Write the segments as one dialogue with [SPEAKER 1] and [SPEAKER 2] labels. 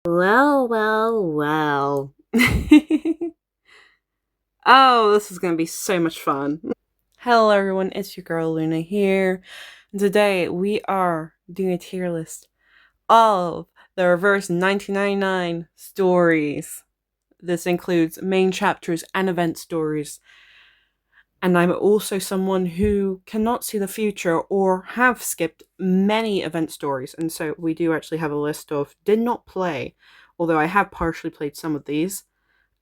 [SPEAKER 1] Well, well, well. Oh, this is gonna be so much fun. Hello everyone, it's your girl Luna here. And today we are doing a tier list of the reverse 1999 stories. This includes main chapters and event stories. And I'm also someone who cannot see the future or have skipped many event stories. And so we do actually have a list of did not play, although I have partially played some of these.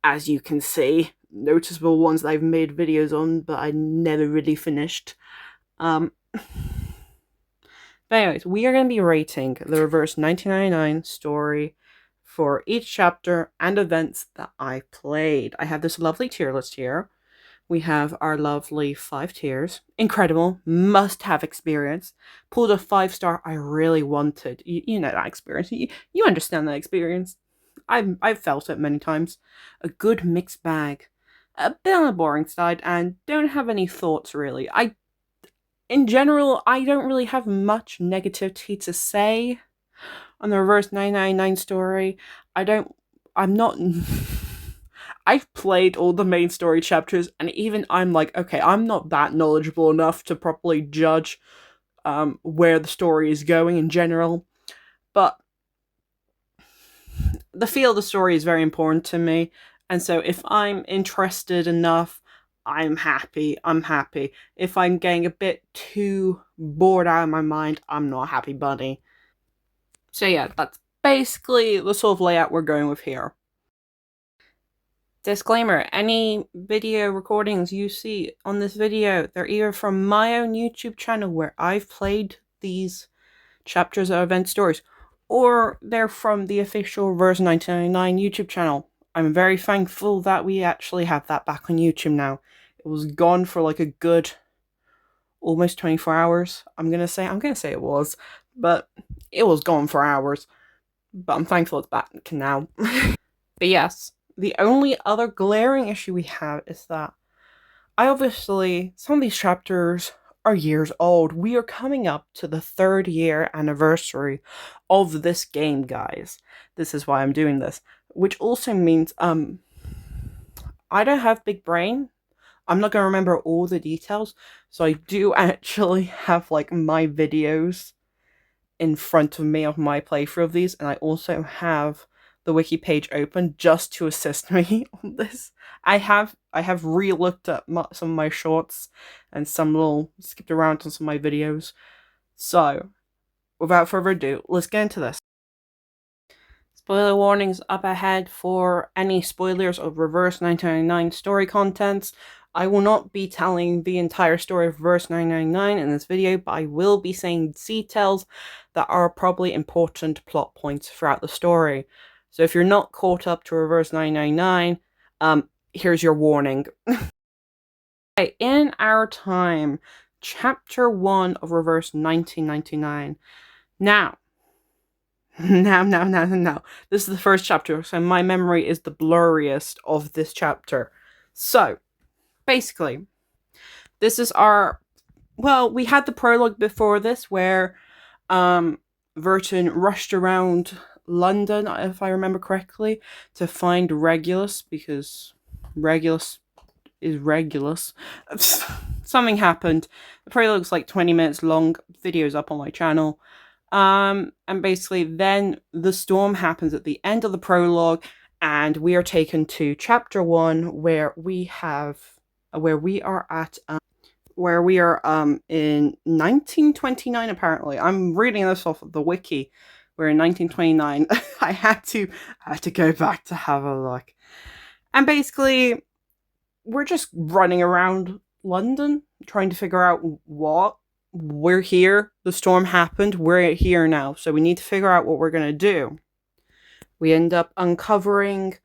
[SPEAKER 1] As you can see, noticeable ones that I've made videos on, but I never really finished. But anyways, we are going to be rating the reverse 1999 story for each chapter and events that I played. I have this lovely tier list here. We have our lovely 5 tiers. Incredible, must-have experience. Pulled a 5-star I really wanted. You know that experience. You understand that experience. I've felt it many times. A good mixed bag. A bit on the boring side, and don't have any thoughts really. In general, I don't really have much negativity to say on the reverse 999 story. I'm not I've played all the main story chapters, and even I'm like, okay, I'm not that knowledgeable enough to properly judge where the story is going in general. But the feel of the story is very important to me, and so if I'm interested enough, I'm happy. If I'm getting a bit too bored out of my mind, I'm not a happy bunny. So yeah, that's basically the sort of layout we're going with here. Disclaimer, any video recordings you see on this video, they're either from my own YouTube channel where I've played these chapters of event stories, or they're from the official Reverse 1999 YouTube channel. I'm very thankful that we actually have that back on YouTube now. It was gone for like a good almost 24 hours. I'm gonna say it was, but it was gone for hours. But I'm thankful it's back now. But yes, the only other glaring issue we have is that some of these chapters are years old. We are coming up to the 3rd year anniversary of this game, guys. This is why I'm doing this. Which also means, I don't have big brain. I'm not gonna remember all the details. So I do actually have, like, my videos in front of me of my playthrough of these, and I also have the wiki page open just to assist me on this. I have re-looked at some of my shorts and skipped around on some of my videos. So, without further ado, let's get into this. Spoiler warnings up ahead for any spoilers of Reverse 1999 story contents. I will not be telling the entire story of Reverse 999 in this video, but I will be saying details that are probably important plot points throughout the story. So if you're not caught up to Reverse 999, here's your warning. Okay, in our time, Chapter 1 of Reverse 1999. Now, this is the first chapter, so my memory is the blurriest of this chapter. So, basically, this is we had the prologue before this where Verton rushed around London, if I remember correctly, to find Regulus, because Regulus is Regulus. Something happened. The prologue's like 20 minutes long. Video's up on my channel. And basically then the storm happens at the end of the prologue, and we are taken to chapter 1 where we are in 1929 apparently. I'm reading this off of the wiki. We're in 1929. I had to go back to have a look. And basically we're just running around London trying to figure out what we're here. The storm happened. We're here now. So we need to figure out what we're going to do. We end up uncovering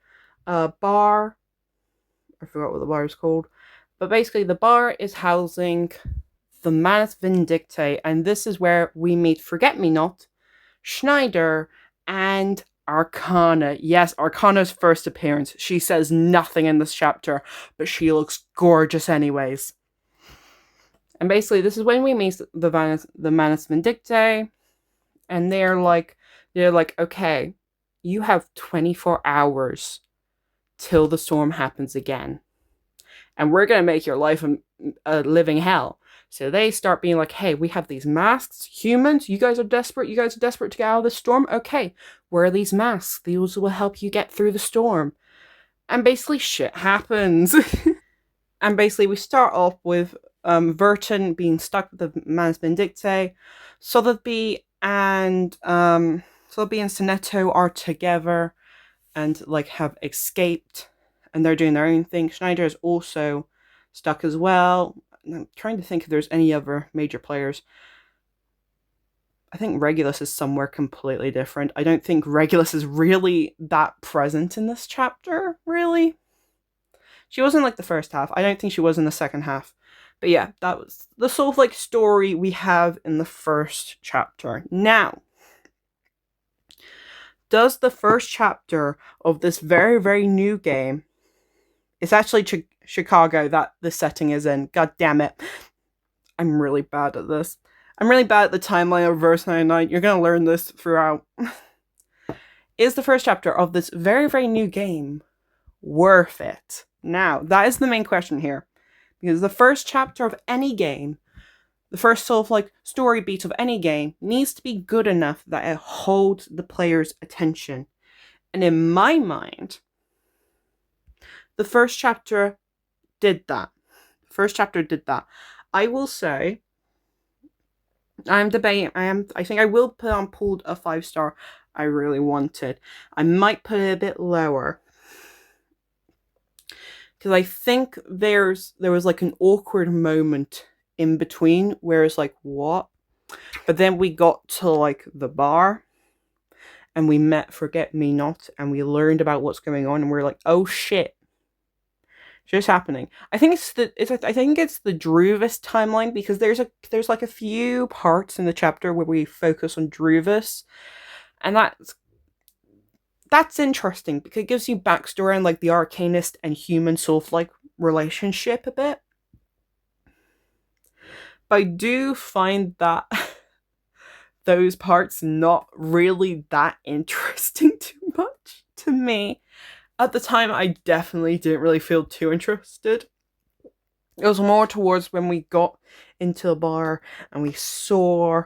[SPEAKER 1] a bar. I forgot what the bar is called. But basically the bar is housing the Manus Vindictae. And this is where we meet Forget-Me-Not, Schneider, and Arcana. Yes, Arcana's first appearance. She says nothing in this chapter, but she looks gorgeous anyways. And basically, this is when we meet the Manus Vindictae, and they're like, okay, you have 24 hours till the storm happens again. And we're going to make your life a living hell. So they start being like, hey, we have these masks. Humans, you guys are desperate. You guys are desperate to get out of the storm. Okay, wear these masks. These will help you get through the storm. And basically, shit happens. And basically, we start off with Verton being stuck with the Mans Vindictae. Sotheby and Sonetto are together and like have escaped, and they're doing their own thing. Schneider is also stuck as well. I'm trying to think if there's any other major players. I think Regulus is somewhere completely different. I don't think Regulus is really that present in this chapter, really. She wasn't like the first half. I don't think she was in the second half. But yeah, that was the sort of like story we have in the first chapter. Now, does the first chapter of this very, very new game, it's actually Chicago that the setting is in. God damn it. I'm really bad at this. I'm really bad at the timeline of Verse 99. You're going to learn this throughout. Is the first chapter of this very, very new game worth it? Now, that is the main question here. Because the first chapter of any game, the first sort of like story beat of any game, needs to be good enough that it holds the player's attention. And in my mind, the first chapter did that. I will say, I'm debating. I think I will put on pulled a 5-star. I really wanted. I might put it a bit lower. Because I think there was like an awkward moment in between where it's like, what? But then we got to like the bar and we met Forget Me Not and we learned about what's going on and we're like, oh shit. Just happening. I think it's the Druvis timeline because there's like a few parts in the chapter where we focus on Druvis, and that's interesting because it gives you backstory on like the Arcanist and human sort of like relationship a bit. But I do find that those parts not really that interesting too much to me. At the time, I definitely didn't really feel too interested. It was more towards when we got into the bar and we saw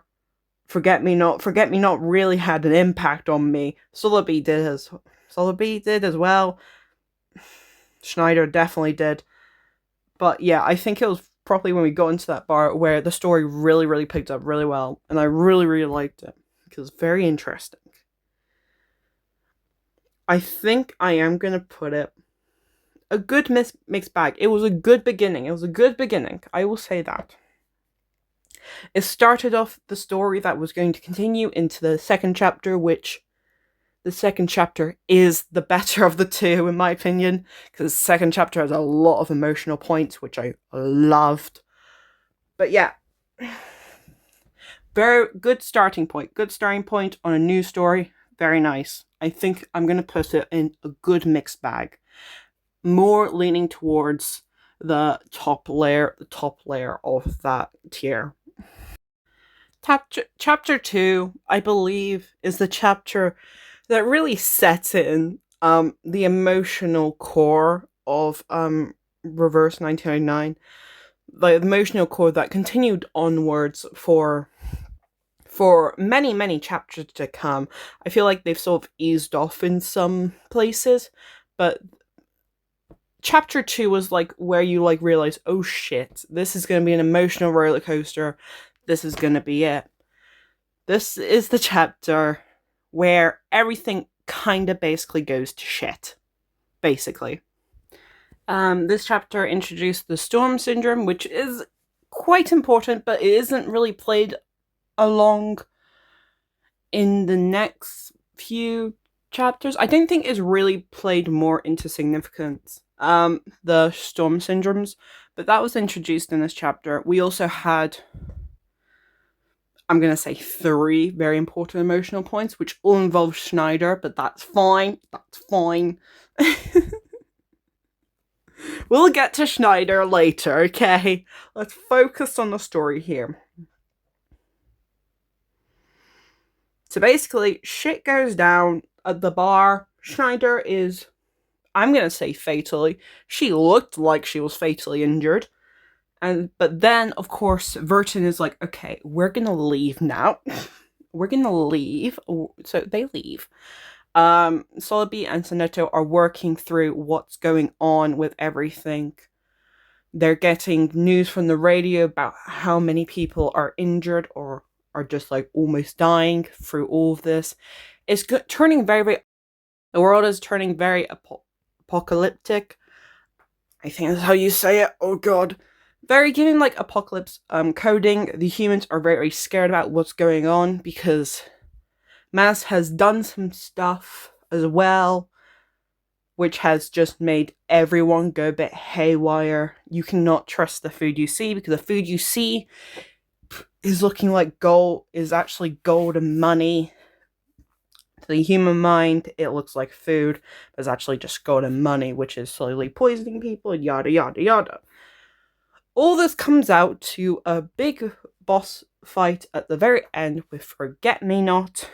[SPEAKER 1] Forget Me Not. Forget Me Not really had an impact on me. Sotheby did as well. Schneider definitely did. But yeah, I think it was probably when we got into that bar where the story really, really picked up really well. And I really, really liked it. Because it's very interesting. I think I am going to put it a good mixed bag. It was a good beginning. I will say that. It started off the story that was going to continue into the second chapter, which the second chapter is the better of the two, in my opinion, because the second chapter has a lot of emotional points, which I loved. But yeah, very good starting point. Good starting point on a new story. Very nice. I think I'm going to put it in a good mixed bag. More leaning towards the top layer of that tier. Chapter 2, I believe, is the chapter that really sets in the emotional core of Reverse 1999. The emotional core that continued onwards for many, many chapters to come. I feel like they've sort of eased off in some places, but chapter 2 was like where you like realize, oh shit, this is going to be an emotional roller coaster. This is going to be it. This is the chapter where everything kind of basically goes to shit. Basically. This chapter introduced the Storm Syndrome, which is quite important, but it isn't really played along in the next few chapters. I don't think it's really played more into significance. The Storm Syndromes, but that was introduced in this chapter. We also had, I'm going to say 3 very important emotional points, which all involve Schneider, but that's fine. We'll get to Schneider later, okay? Let's focus on the story here. So basically, shit goes down at the bar. Schneider is, I'm going to say fatally. She looked like she was fatally injured. But then, of course, Verton is like, okay, we're going to leave now. We're going to leave. So they leave. Sotheby and Sonetto are working through what's going on with everything. They're getting news from the radio about how many people are injured or are just like almost dying through all of this. It's turning very, very. The world is turning very apocalyptic. I think that's how you say it. Oh god. Very giving like apocalypse coding. The humans are very, very scared about what's going on because Mass has done some stuff as well, which has just made everyone go a bit haywire. You cannot trust the food you see because the food you see is looking like gold, is actually gold and money. To the human mind, it looks like food, but it's actually just gold and money, which is slowly poisoning people, yada yada yada. All this comes out to a big boss fight at the very end with Forget-Me-Not.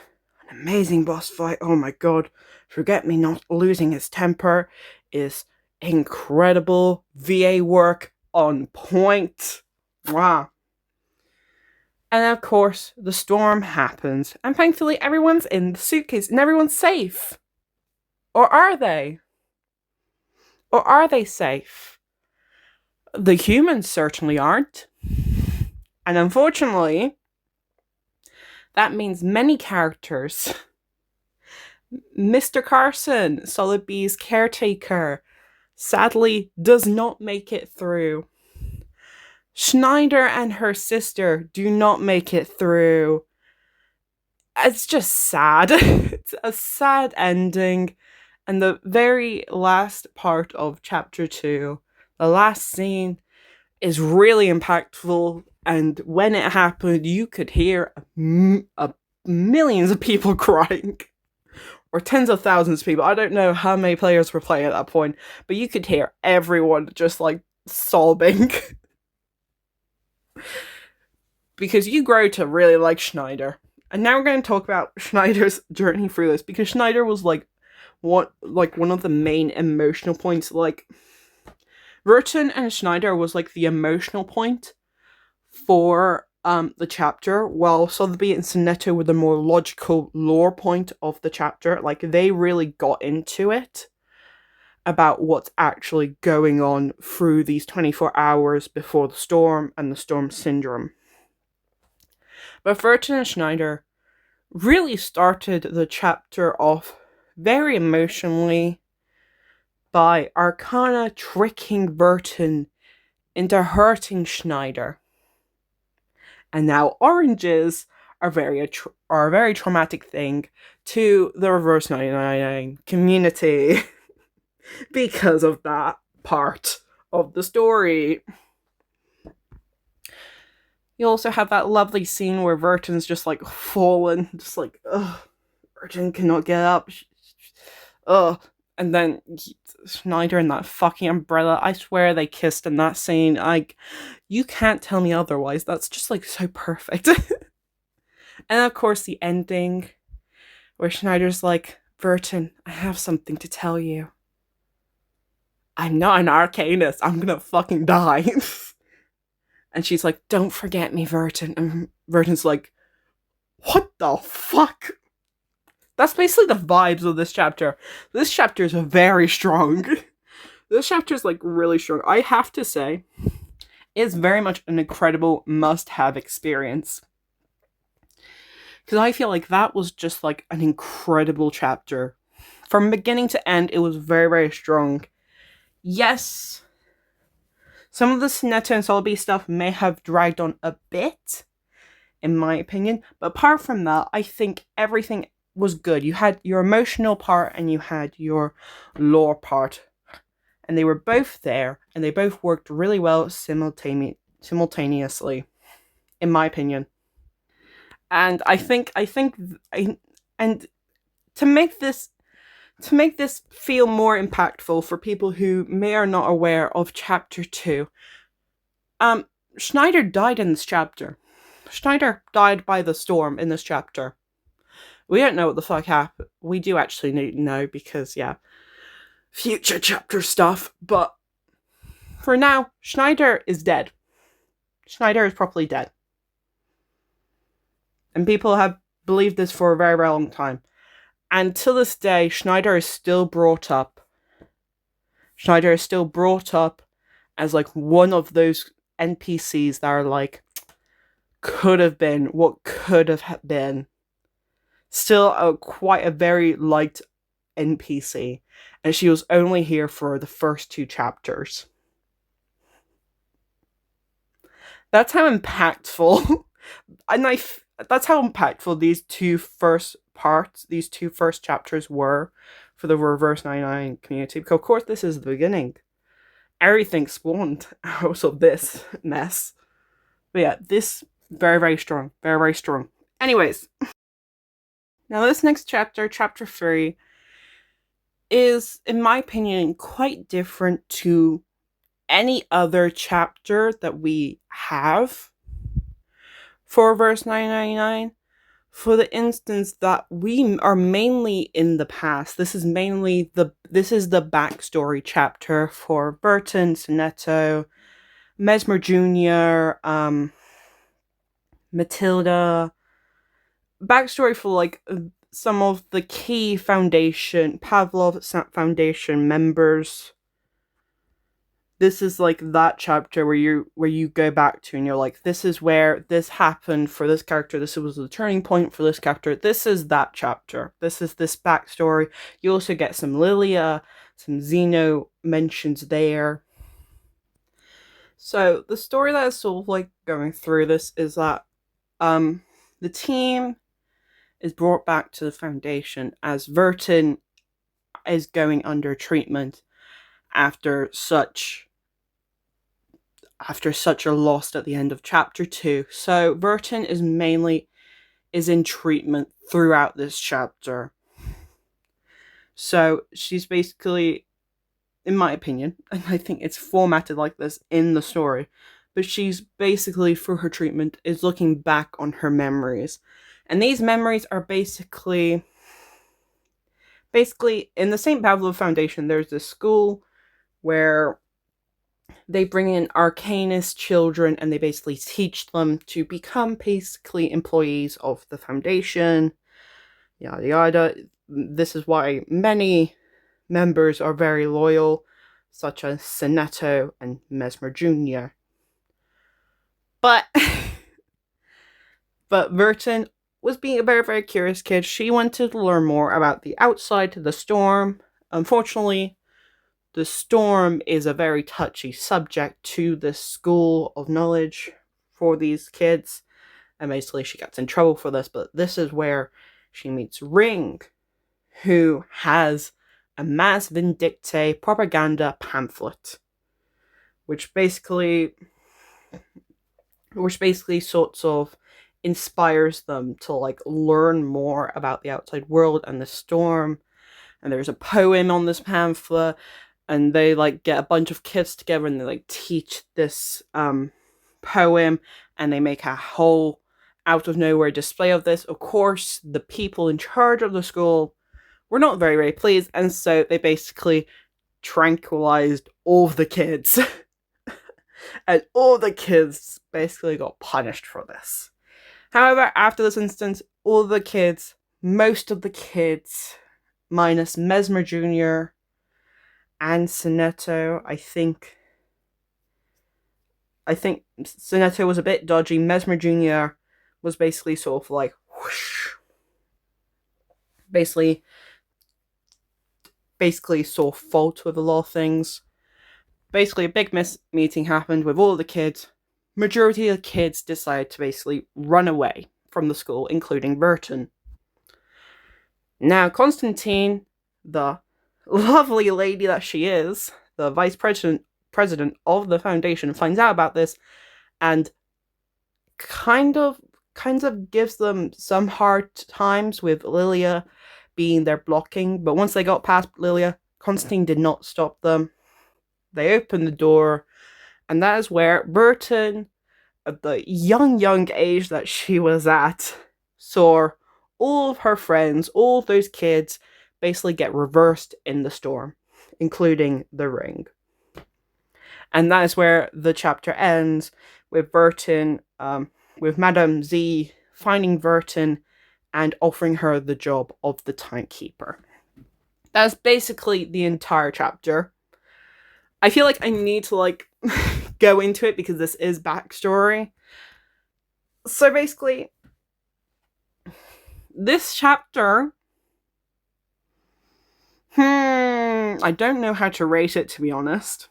[SPEAKER 1] An amazing boss fight, oh my god. Forget-Me-Not losing his temper is incredible. VA work on point. Wow. And of course, the storm happens, and thankfully everyone's in the suitcase and everyone's safe. Or are they? Or are they safe? The humans certainly aren't. And unfortunately, that means many characters. Mr. Carson, Sotheby's caretaker, sadly does not make it through. Schneider and her sister do not make it through. It's just sad. It's a sad ending. And the very last part of chapter 2, the last scene, is really impactful. And when it happened, you could hear millions of people crying. Or tens of thousands of people. I don't know how many players were playing at that point, but you could hear everyone just like sobbing. Because you grow to really like Schneider. And now we're going to talk about Schneider's journey through this, because Schneider was like one of the main emotional points. Like, Verton and Schneider was like the emotional point for the chapter, while Sotheby and Sonetto were the more logical lore point of the chapter. Like, they really got into it about what's actually going on through these 24 hours before the storm and the storm syndrome. But Verton and Schneider really started the chapter off very emotionally by Arcana tricking Verton into hurting Schneider. And now oranges are a very traumatic thing to the Reverse 99 community because of that part of the story. You also have that lovely scene where Verton's just like fallen, just like, ugh, Verton cannot get up. Ugh. And then Schneider and that fucking umbrella, I swear they kissed in that scene. Like, you can't tell me otherwise. That's just like so perfect. And of course the ending, where Schneider's like, Verton, I have something to tell you. I'm not an arcanist. I'm gonna fucking die. And she's like, don't forget me, Verton. And Verton's like, what the fuck? That's basically the vibes of this chapter. This chapter is very strong. This chapter is like really strong. I have to say, it's very much an incredible must-have experience. Because I feel like that was just like an incredible chapter. From beginning to end, it was very, very strong. Yes, some of the Sonetto and Sotheby stuff may have dragged on a bit, in my opinion. But apart from that, I think everything was good. You had your emotional part and you had your lore part. And they were both there, and they both worked really well simultaneously, in my opinion. And and to make this feel more impactful for people who may or not aware of chapter 2, Schneider died in this chapter. Schneider died by the storm in this chapter. We don't know what the fuck happened. We do actually need to know because, yeah, future chapter stuff. But for now, Schneider is dead. Schneider is properly dead. And people have believed this for a very, very long time. And to this day, Schneider is still brought up. Schneider is still brought up as like one of those NPCs that are like, could have been, what could have been. Still quite a very liked NPC. And she was only here for the first 2 chapters. That's how impactful, and that's how impactful these 2 first parts, these 2 first chapters were for the Reverse 99 community. Because of course this is the beginning. Everything spawned out of this mess. But yeah, this very, very strong. Very, very strong. Anyways. Now this next chapter, chapter 3, is, in my opinion, quite different to any other chapter that we have for Verse 999. For the instance that we are mainly in the past. This is the backstory chapter for Burton, Sonetto, Mesmer Jr., Matilda. Backstory for like some of the key Pavlov Foundation members. This is like that chapter where you go back to and you're like, this is where this happened for this character. This was the turning point for this character. This is that chapter. This is this backstory. You also get some Lilia, some Zeno mentions there. So the story that is sort of like going through this is that the team is brought back to the Foundation as Verton is going under treatment after such a loss at the end of chapter 2. So Verton is in treatment throughout this chapter. So she's basically, in my opinion, and I think it's formatted like this in the story, but she's basically, through her treatment, is looking back on her memories. And these memories are basically in the St. Pavlov Foundation, there's this school where they bring in arcanist children and they basically teach them to become basically employees of the Foundation. Yada yada. This is why many members are very loyal, such as Sonetto and Mesmer Jr. But Verton was being a very, very curious kid. She wanted to learn more about the outside, the storm. Unfortunately, the storm is a very touchy subject to this school of knowledge for these kids. And basically she gets in trouble for this, but this is where she meets Ring, who has a Mass Vindictae propaganda pamphlet, which basically sorts of inspires them to like learn more about the outside world and the storm. And there's a poem on this pamphlet, and they like get a bunch of kids together and they like teach this poem, and they make a whole out of nowhere display of this. Of course, the people in charge of the school were not very, very pleased, and so they basically tranquilized all of the kids. And all the kids basically got punished for this. However, after this instance, most of the kids, minus Mesmer Jr. and Sonetto, I think Sonetto was a bit dodgy. Mesmer Jr. was basically sort of like, whoosh. Basically sort of fault with a lot of things. Basically, a big meeting happened with all the kids. Majority of the kids decided to basically run away from the school, including Burton. Now, Constantine, the lovely lady that she is, the vice president of the Foundation, finds out about this and kind of gives them some hard times with Lilia being there blocking. But once they got past Lilia, Constantine did not stop them. They opened the door, and that is where Burton, at the young age that she was at, saw all of her friends, all of those kids, basically get reversed in the storm, including the ring. And that is where the chapter ends, with Vertin, with Madame Z finding Vertin and offering her the job of the timekeeper. That's basically the entire chapter. I feel like I need to go into it because this is backstory. So basically, this chapter, I don't know how to rate it, to be honest,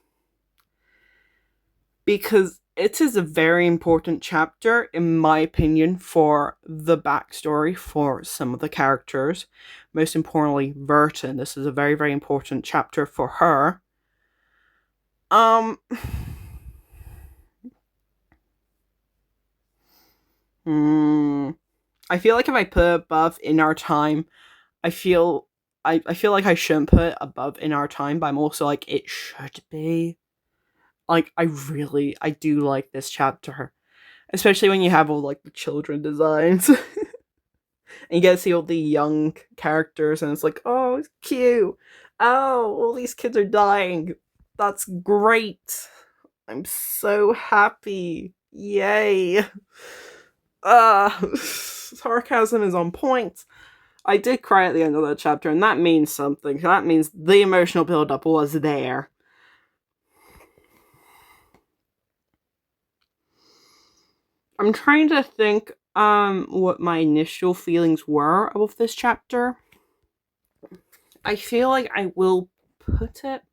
[SPEAKER 1] because it is a very important chapter, in my opinion, for the backstory for some of the characters. Most importantly, Vertin. This is a very, very important chapter for her. I feel like if I put it above In Our Time, I feel like I shouldn't put it above In Our Time, but I'm also like, it should be. Like, I do like this chapter. Especially when you have all, the children designs. And you get to see all the young characters, and it's like, oh, it's cute. Oh, all these kids are dying. That's great. I'm so happy. Yay. Sarcasm is on point. I did cry at the end of that chapter, and that means something. That means the emotional build-up was there. I'm trying to think what my initial feelings were of this chapter. I feel like I will put it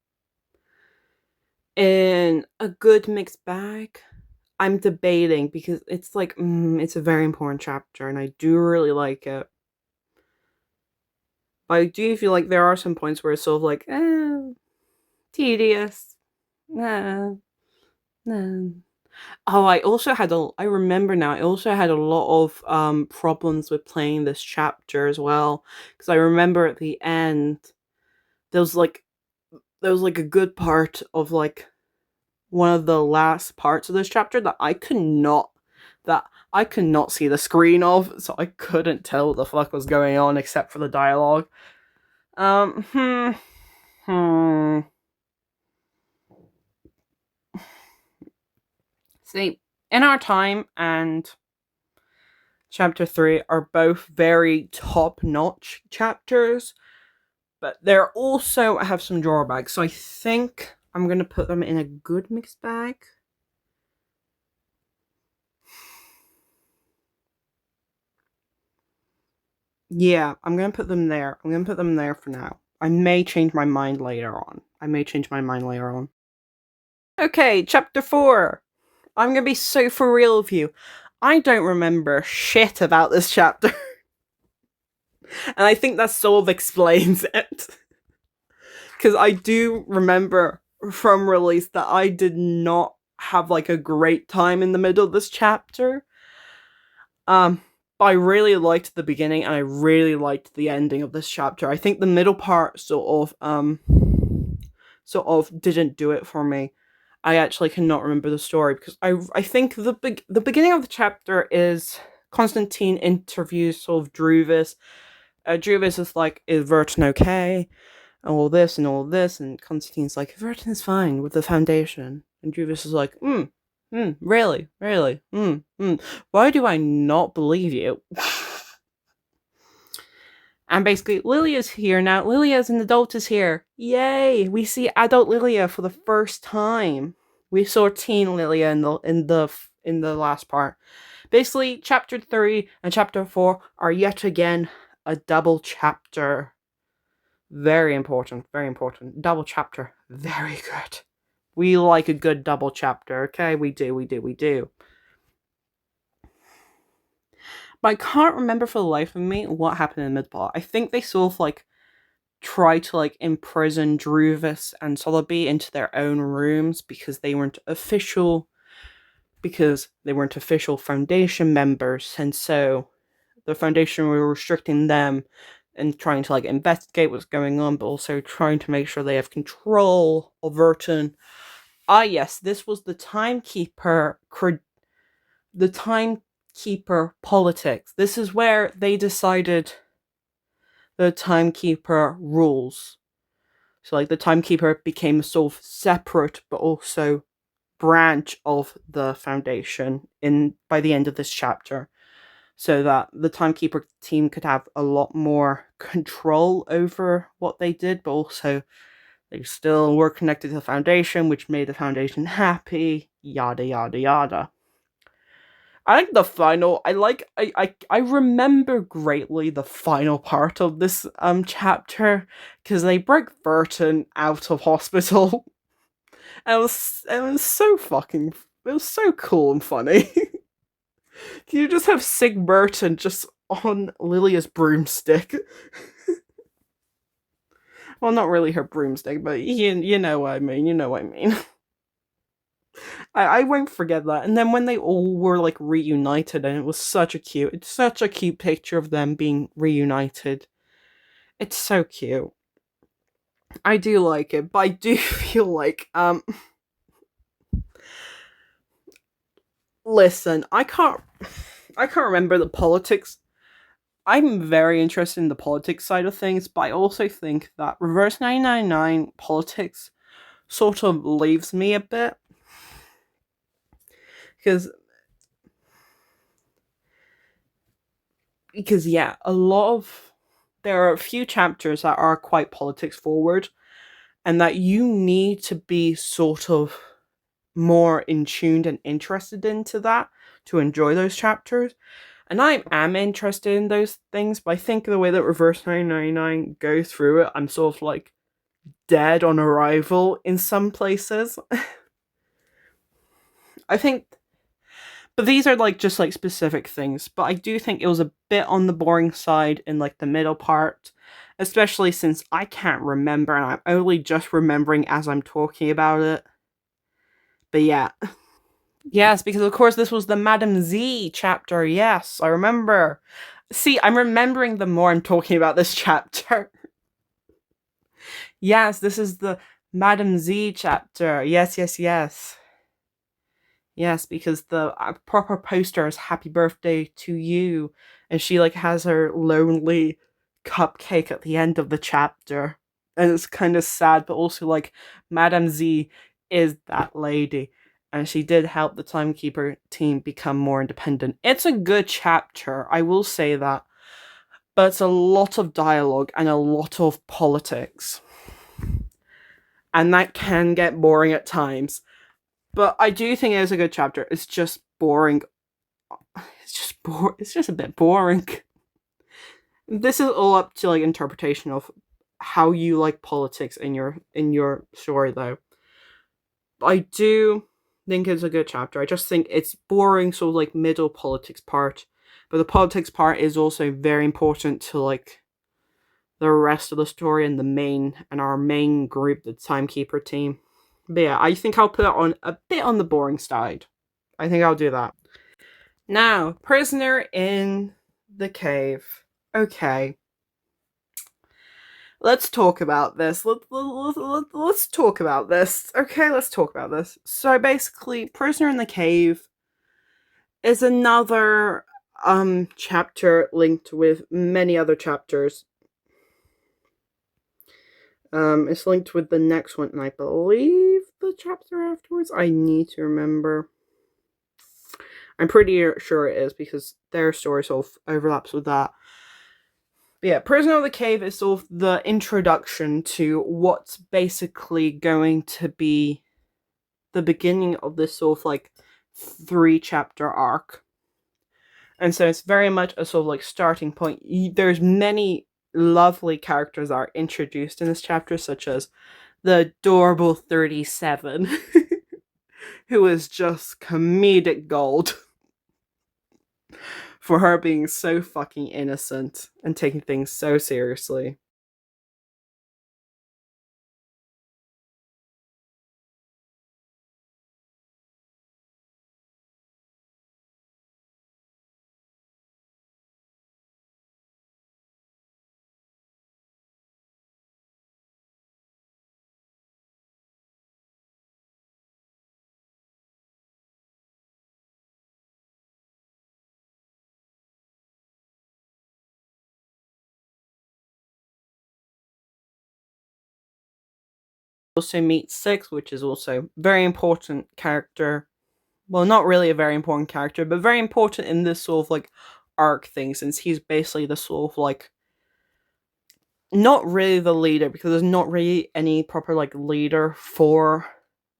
[SPEAKER 1] in a good mixed bag. I'm debating because it's it's a very important chapter and I do really like it. But I do feel like there are some points where it's sort of tedious. Nah. Oh, I remember now, I also had a lot of problems with playing this chapter as well. Because I remember at the end, there was a good part of one of the last parts of this chapter that I could not see the screen of, so I couldn't tell what the fuck was going on except for the dialogue. See, In Our Time and Chapter 3 are both very top-notch chapters, but they're also have some drawbacks, so I think I'm going to put them in a good mixed bag. Yeah, I'm going to put them there. I'm going to put them there for now. I may change my mind later on. Okay, Chapter 4. I'm going to be so for real with you. I don't remember shit about this chapter. And I think that sort of explains it. Because I do remember from release that I did not have a great time in the middle of this chapter. But I really liked the beginning and I really liked the ending of this chapter. I think the middle part sort of didn't do it for me. I actually cannot remember the story because I think the beginning of the chapter is Constantine interviews sort of Druvis. Druvis is like, is Vertin okay? And all this, and Constantine's like, Vertin is fine with the Foundation. And Druvis is like, really? Why do I not believe you? And basically, Lilia's here now. Lilia's an adult is here. Yay! We see adult Lilia for the first time. We saw teen Lilia in the last part. Basically, chapter 3 and chapter 4 are yet again a double chapter. Very important. Double chapter. Very good. We like a good double chapter, okay? We do. But I can't remember for the life of me what happened in the mid-part. I think they sort of try to imprison Druvis and Sotheby into their own rooms because they weren't official Foundation members, and so the Foundation were restricting them and trying to investigate what's going on, but also trying to make sure they have control of Vertin. Ah yes, this was the timekeeper timekeeper politics. This is where they decided the timekeeper rules. So, like, the timekeeper became a sort of separate but also branch of the Foundation by the end of this chapter, so that the timekeeper team could have a lot more control over what they did, but also they still were connected to the Foundation, which made the Foundation happy, yada yada yada. I think the final, I remember greatly the final part of this chapter, because they break Burton out of hospital. It was so fucking, it was so cool and funny. Can you just have Sig Burton just on Lilia's broomstick? Well, not really her broomstick, but you know what I mean. You know what I mean. I won't forget that. And then when they all were like reunited, and it's such a cute picture of them being reunited. It's so cute. I do like it, but I do feel like listen, I can't remember the politics. I'm very interested in the politics side of things, but I also think that Reverse 999 politics sort of leaves me a bit, because yeah, there are a few chapters that are quite politics forward, and that you need to be sort of more in tuned and interested into that to enjoy those chapters. And I am interested in those things, but I think the way that Reverse 999 goes through it, I'm sort of like dead on arrival in some places. I think, but these are like just like specific things, but I do think it was a bit on the boring side in like the middle part, especially since I can't remember and I'm only just remembering as I'm talking about it. But yeah. Yes, because of course this was the Madame Z chapter. Yes, I remember. See, I'm remembering the more I'm talking about this chapter. Yes, this is the Madame Z chapter. Yes, yes, yes. Yes, because the proper poster is "Happy Birthday to You," and she like has her lonely cupcake at the end of the chapter, and it's kind of sad, but also like Madame Z is that lady, and she did help the timekeeper team become more independent. It's a good chapter, I will say that, but it's a lot of dialogue and a lot of politics, and that can get boring at times. But I do think it is a good chapter. It's just boring. It's just a bit boring. This is all up to like interpretation of how you like politics in your story, though. I do think it's a good chapter. I just think it's boring, sort of like middle politics part. But the politics part is also very important to like the rest of the story and our main group, the timekeeper team. But yeah, I think I'll put it on a bit on the boring side. I think I'll do that. Now, prisoner in the cave. Okay. Let's talk about this. Let's talk about this. Okay, let's talk about this. So basically, Prisoner in the Cave is another chapter linked with many other chapters. It's linked with the next one, and I believe the chapter afterwards. I need to remember. I'm pretty sure it is, because their story sort of overlaps with that. But yeah, Prisoner of the Cave is sort of the introduction to what's basically going to be the beginning of this sort of like 3-chapter arc. And so it's very much a sort of like starting point. There's many lovely characters that are introduced in this chapter, such as the adorable 37, who is just comedic gold for her being so fucking innocent and taking things so seriously. Also meet Six, which is also very important character. Well, not really a very important character, but very important in this sort of like arc thing, since he's basically the sort of like not really the leader, because there's not really any proper like leader for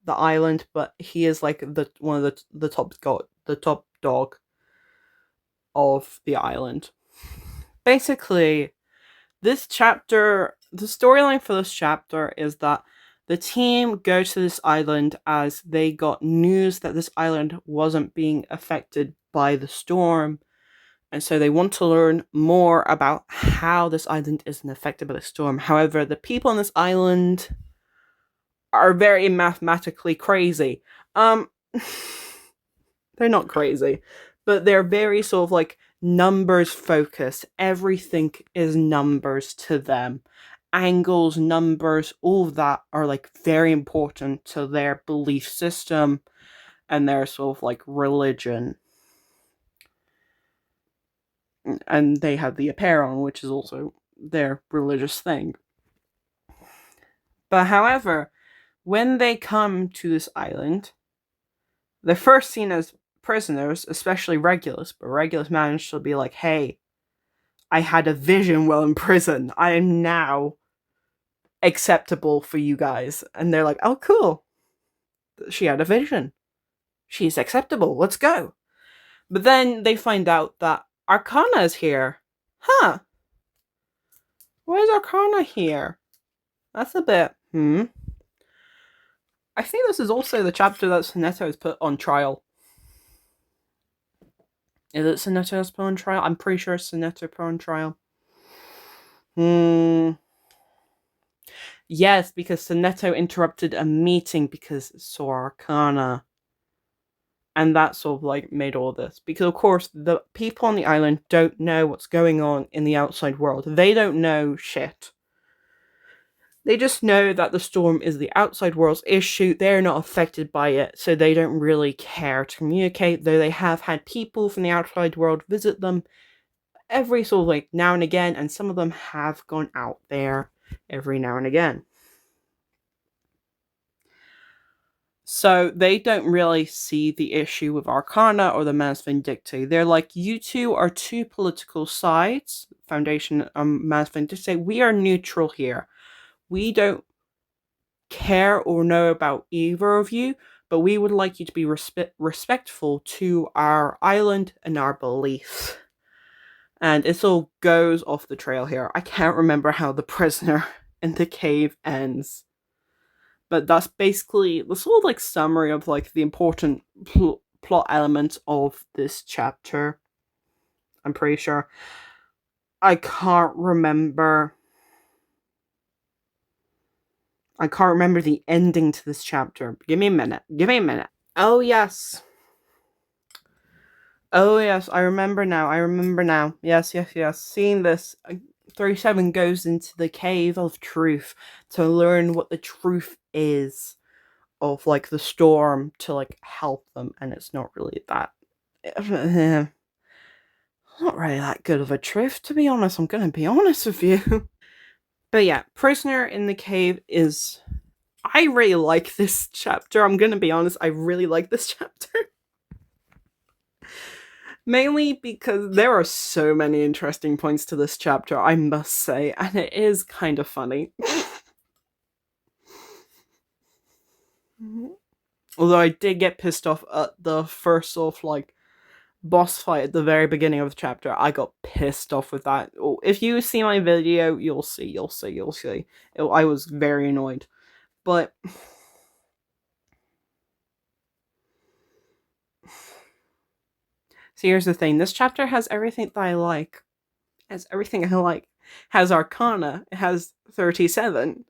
[SPEAKER 1] the island, but he is like the one of the top dog of the island. Basically, this chapter, the storyline for this chapter is that the team go to this island as they got news that this island wasn't being affected by the storm. And so they want to learn more about how this island isn't affected by the storm. However, the people on this island are very mathematically crazy. They're not crazy, but they're very sort of like numbers focused. Everything is numbers to them. Angles, numbers, all of that are like very important to their belief system and their sort of like religion. And they have the apparel, which is also their religious thing. But however, when they come to this island, they're first seen as prisoners, especially Regulus, but Regulus managed to be like, hey, I had a vision while in prison. I am now acceptable for you guys. And they're like, oh, cool. She had a vision. She's acceptable. Let's go. But then they find out that Arcana is here. Huh. Why is Arcana here? That's a bit, I think this is also the chapter that Sonetto has put on trial. Is it Sonetto that's put on trial? I'm pretty sure it's Sonetto put on trial. Yes, because Sonetto interrupted a meeting because it saw Arcana. And that sort of like made all this. Because of course the people on the island don't know what's going on in the outside world. They don't know shit. They just know that the storm is the outside world's issue. They're not affected by it, so they don't really care to communicate, though they have had people from the outside world visit them every sort of like now and again, and some of them have gone out there every now and again. So they don't really see the issue with Arcana or the Manus Vindicti. They're like, you two are two political sides. Foundation Manus Vindicti, we are neutral here. We don't care or know about either of you, but we would like you to be respectful to our island and our beliefs. And it all goes off the trail here. I can't remember how the prisoner in the cave ends. But that's basically the sort of like summary of like the important plot elements of this chapter. I'm pretty sure. I can't remember the ending to this chapter. Give me a minute. Oh, yes. I remember now. Yes. Seeing this, 37 goes into the cave of truth to learn what the truth is of like the storm to like help them, and it's not really that not really that good of a truth, to be honest. I'm gonna be honest with you. But yeah, Prisoner in the Cave is, I really like this chapter. I'm gonna be honest, I really like this chapter. Mainly because there are so many interesting points to this chapter, I must say, and it is kind of funny. Although I did get pissed off at the first sort of like boss fight at the very beginning of the chapter. I got pissed off with that. If you see my video, you'll see. I was very annoyed. But see, here's the thing. This chapter has everything that I like. Has Arcana. It has 37.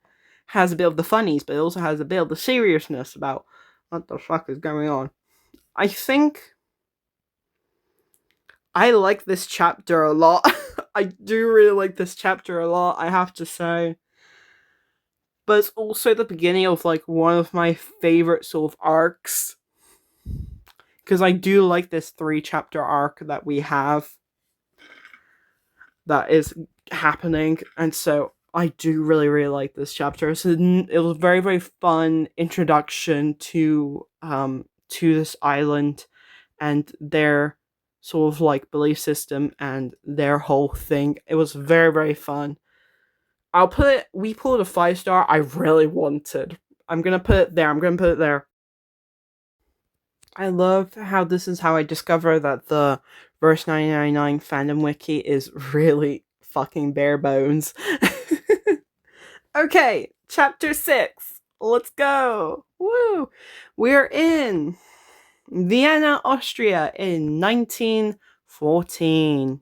[SPEAKER 1] Has a bit of the funnies, but it also has a bit of the seriousness about what the fuck is going on. I think I like this chapter a lot. I do really like this chapter a lot, I have to say. But it's also the beginning of like one of my favorite sort of arcs. Because I do like this 3-chapter arc that we have that is happening. And so I do really, really like this chapter. So it was a very, very fun introduction to this island and their sort of like belief system and their whole thing. It was very, very fun. We pulled a 5-star. I really wanted. I'm gonna put it there. I'm gonna put it there. I love how this is how I discover that the verse 999 fandom wiki is really fucking bare bones. Okay, chapter 6. Let's go. Woo! We're in Vienna, Austria in 1914.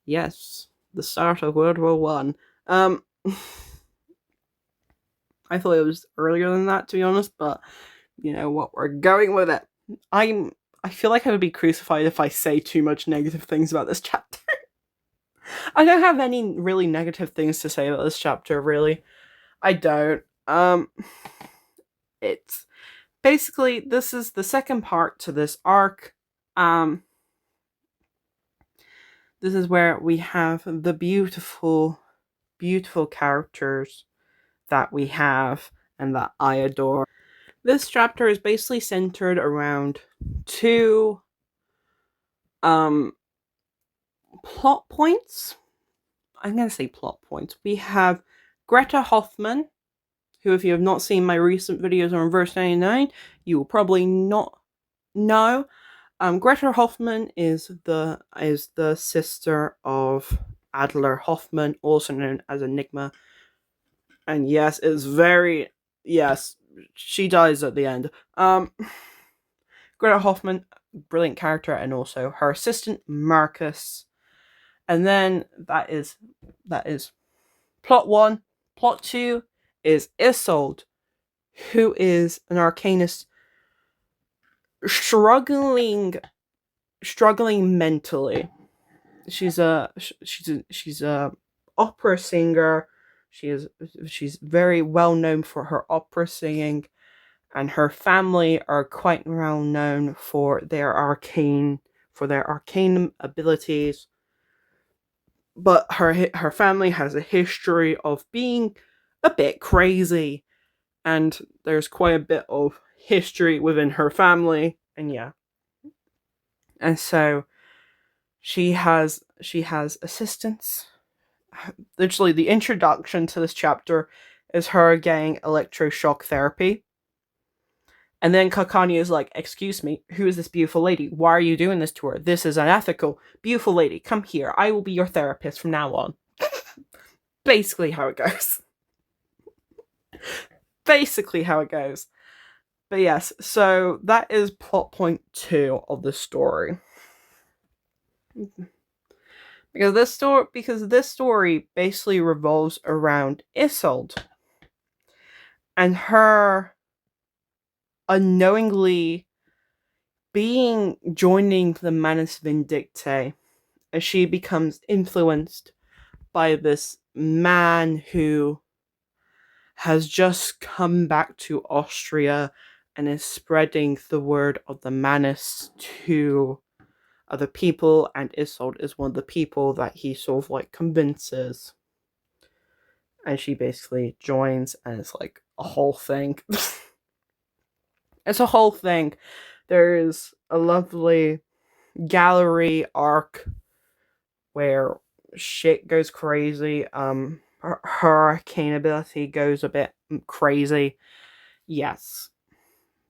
[SPEAKER 1] Yes, the start of World War One. I thought it was earlier than that, to be honest, but you know what, we're going with it. I feel like I would be crucified if I say too much negative things about this chapter. I don't have any really negative things to say about this chapter, really. I don't. It's basically, this is the second part to this arc. This is where we have the beautiful, beautiful characters that we have and that I adore. This chapter is basically centered around two plot points. I'm going to say plot points. We have Greta Hoffman, who, if you have not seen my recent videos on Verse 99, you will probably not know. Greta Hoffman is the sister of Adler Hoffman, also known as Enigma. And yes, she dies at the end. Greta Hoffman, brilliant character, and also her assistant Marcus. And then that is plot 1. Plot 2 is Isolde, who is an arcanist struggling mentally. She's a opera singer. She's very well known for her opera singing, and her family are quite well known for their arcane abilities. But her family has a history of being a bit crazy, and there's quite a bit of history within her family, and yeah. And so she has assistants. Literally, the introduction to this chapter is her getting electroshock therapy. And then Kakani is like, excuse me, who is this beautiful lady? Why are you doing this to her? This is unethical. Beautiful lady, come here. I will be your therapist from now on. Basically how it goes. But yes, so that is plot point 2 of the story. Because this story basically revolves around Isolde and her unknowingly joining the Manus Vindictae as she becomes influenced by this man who has just come back to Austria and is spreading the word of the Manus to other people, and Isolde is one of the people that he sort of like convinces. And she basically joins, and it's like a whole thing. It's a whole thing. There's a lovely gallery arc where shit goes crazy. Her arcane ability goes a bit crazy. Yes.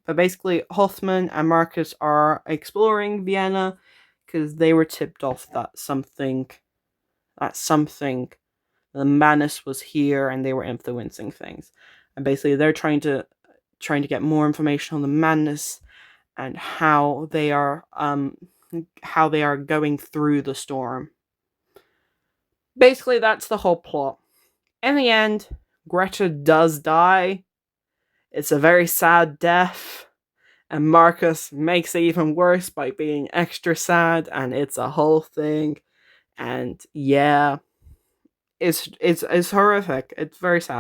[SPEAKER 1] But basically, Hoffman and Marcus are exploring Vienna because they were tipped off that something, the Manus was here and they were influencing things. And basically, they're trying to get more information on the Manus and how they are going through the storm. Basically, that's the whole plot. In the end, Greta does die. It's a very sad death, and Marcus makes it even worse by being extra sad, and it's a whole thing. And yeah, it's horrific. It's very sad.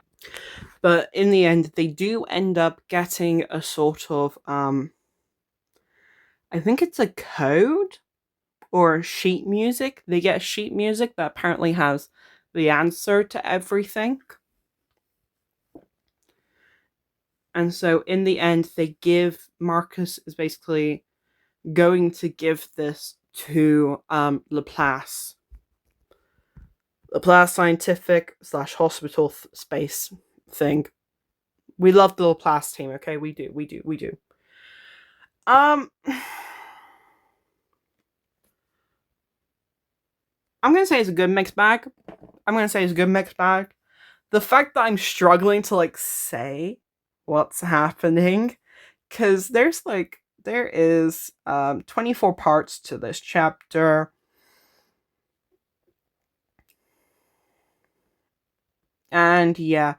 [SPEAKER 1] But in the end, they do end up getting a sort of I think it's a code or sheet music. They get sheet music that apparently has the answer to everything. And so in the end, they give Marcus is basically going to give this to Laplace. Laplace scientific / hospital space thing. We love the Laplace team, okay? We do. I'm gonna say it's a good mixed bag. The fact that I'm struggling to say what's happening, because there is 24 parts to this chapter. And yeah,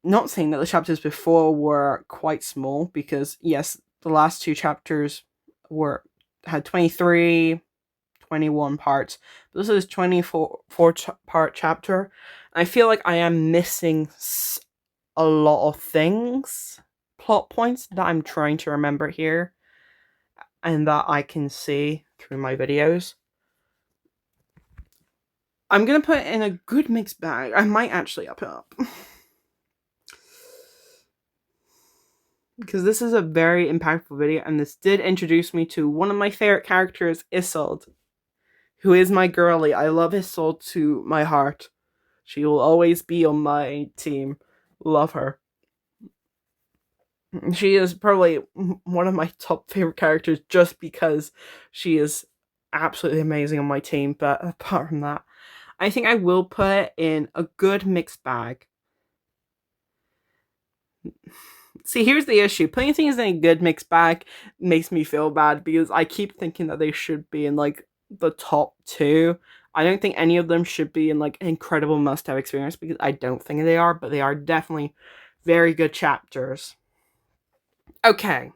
[SPEAKER 1] not saying that the chapters before were quite small, because yes, the last two chapters had 23, 21 parts. But this is 24 part chapter. I feel like I am missing a lot of things, plot points that I'm trying to remember here, and that I can see through my videos. I'm gonna put it in a good mixed bag. I might actually up it up. Because this is a very impactful video, and this did introduce me to one of my favorite characters, Isolde, who is my girly. I love Isolde to my heart. She will always be on my team. Love her. She is probably one of my top favorite characters just because she is absolutely amazing on my team. But apart from that, I think I will put it in a good mixed bag. See, here's the issue. Putting things in a good mixed bag makes me feel bad because I keep thinking that they should be in the top 2. I don't think any of them should be in an incredible must-have experience because I don't think they are, but they are definitely very good chapters. Okay,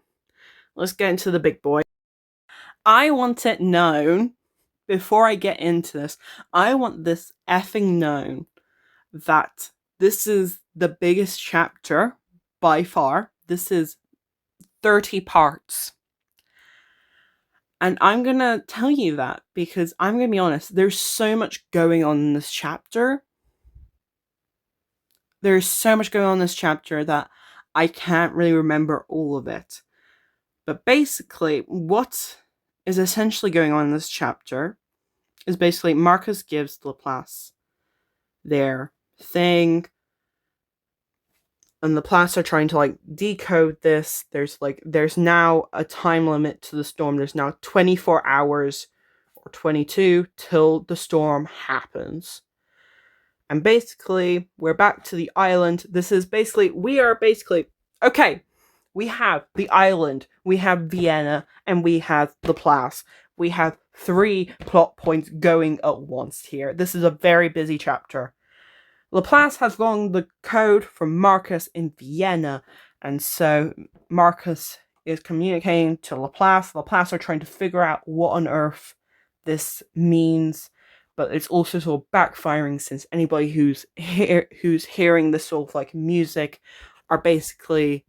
[SPEAKER 1] let's get into the big boy. I want it known, before I get into this, I want this effing known that this is the biggest chapter by far. This is 30 parts. And I'm gonna tell you that because I'm gonna be honest, there's so much going on in this chapter. There's so much going on in this chapter that I can't really remember all of it. But basically, what is essentially going on in this chapter is basically Marcus gives Laplace their thing, and Laplace are trying to decode this. There's now a time limit to the storm. There's now 24 hours or 22 till the storm happens. And basically, we're back to the island. Okay, we have the island, we have Vienna, and we have Laplace. We have 3 plot points going at once here. This is a very busy chapter. Laplace has gotten the code from Marcus in Vienna, and so Marcus is communicating to Laplace. Laplace are trying to figure out what on earth this means, but it's also sort of backfiring since anybody who's hearing this sort of music are basically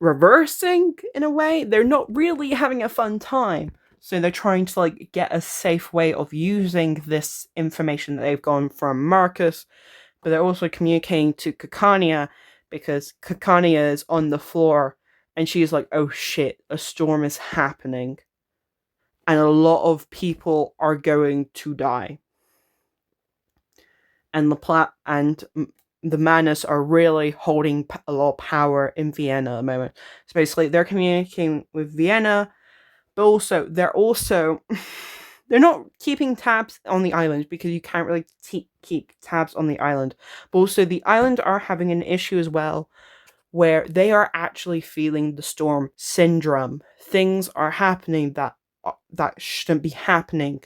[SPEAKER 1] reversing in a way. They're not really having a fun time. So they're trying to get a safe way of using this information that they've gotten from Marcus, but they're also communicating to Caconia because Caconia is on the floor and she's like, oh shit, a storm is happening and a lot of people are going to die. And the Manus are really holding a lot of power in Vienna at the moment. So basically they're communicating with Vienna, but also they're not keeping tabs on the island because you can't really keep tabs on the island. But also the island are having an issue as well where they are actually feeling the storm syndrome. Things are happening that shouldn't be happening.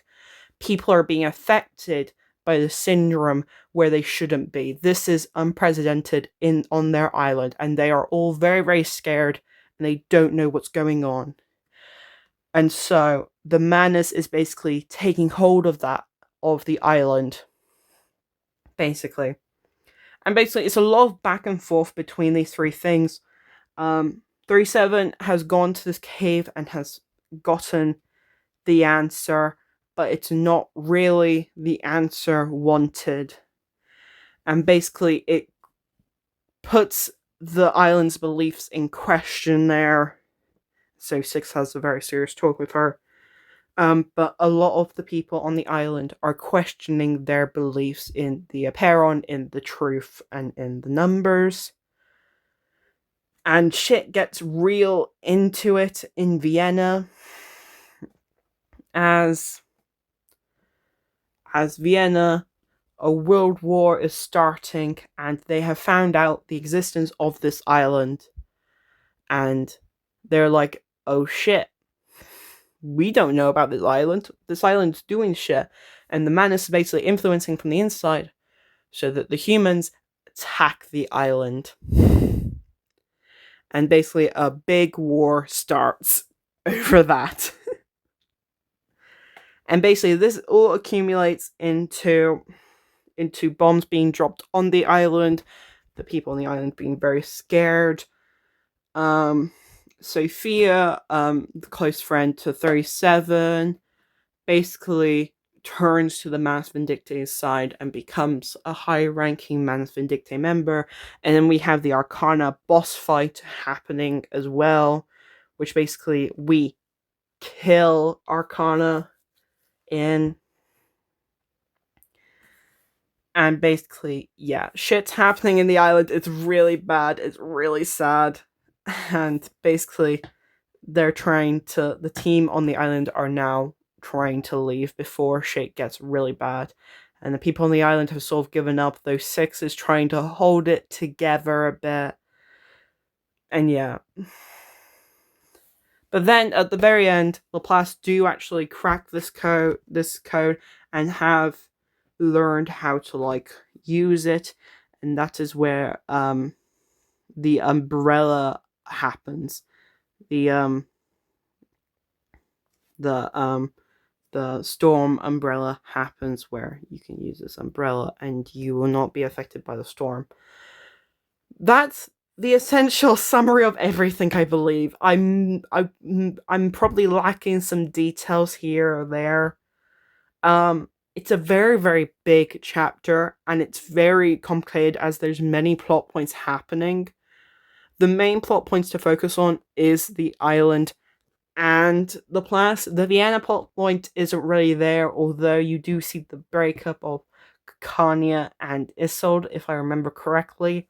[SPEAKER 1] People are being affected by the syndrome where they shouldn't be. This is unprecedented on their island, and they are all very, very scared and they don't know what's going on. And so the Manus is basically taking hold of the island, basically. And basically, it's a lot of back and forth between these 3 things. 37 has gone to this cave and has gotten the answer, but it's not really the answer wanted. And basically, it puts the island's beliefs in question there. So Six has a very serious talk with her. But a lot of the people on the island are questioning their beliefs in the Aperon, in the truth, and in the numbers. And shit gets real into it in Vienna as Vienna, a world war is starting, and they have found out the existence of this island. And they're like, oh shit, we don't know about this island. This island's doing shit. And the man is basically influencing from the inside so that the humans attack the island. And basically a big war starts over that. And basically this all accumulates into bombs being dropped on the island, the people on the island being very scared. Sophia, the close friend to 37, basically turns to the Manus Vindictae side and becomes a high-ranking Manus Vindictae member. And then we have the Arcana boss fight happening as well, which basically we kill Arcana in. And basically, yeah, shit's happening in the island. It's really bad. It's really sad. And basically, the team on the island are now trying to leave before shit gets really bad. And the people on the island have sort of given up, though Six is trying to hold it together a bit. And yeah. But then at the very end, Laplace do actually crack this code and have learned how to use it, and that is where the umbrella happens. The storm umbrella happens, where you can use this umbrella and you will not be affected by the storm. That's the essential summary of everything, I believe. I'm probably lacking some details here or there. It's a very, very big chapter, and it's very complicated as there's many plot points happening. The main plot points to focus on is the island and the Laplace. The Vienna plot point isn't really there, although you do see the breakup of Kanya and Isolde, if I remember correctly.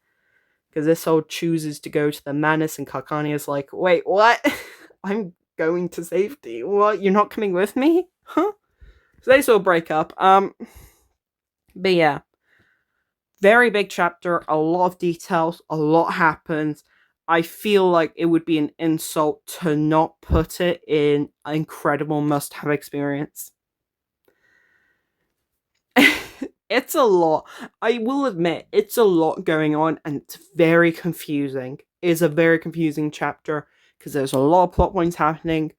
[SPEAKER 1] Because Isolde chooses to go to the Manus, and Kakania's like, wait, what? I'm going to safety. What? You're not coming with me? Huh? So they sort of break up. But yeah. Very big chapter, a lot of details, a lot happens. I feel like it would be an insult to not put it in an incredible must-have experience. It's a lot. I will admit, it's a lot going on, and it's very confusing. It's a very confusing chapter, because there's a lot of plot points happening.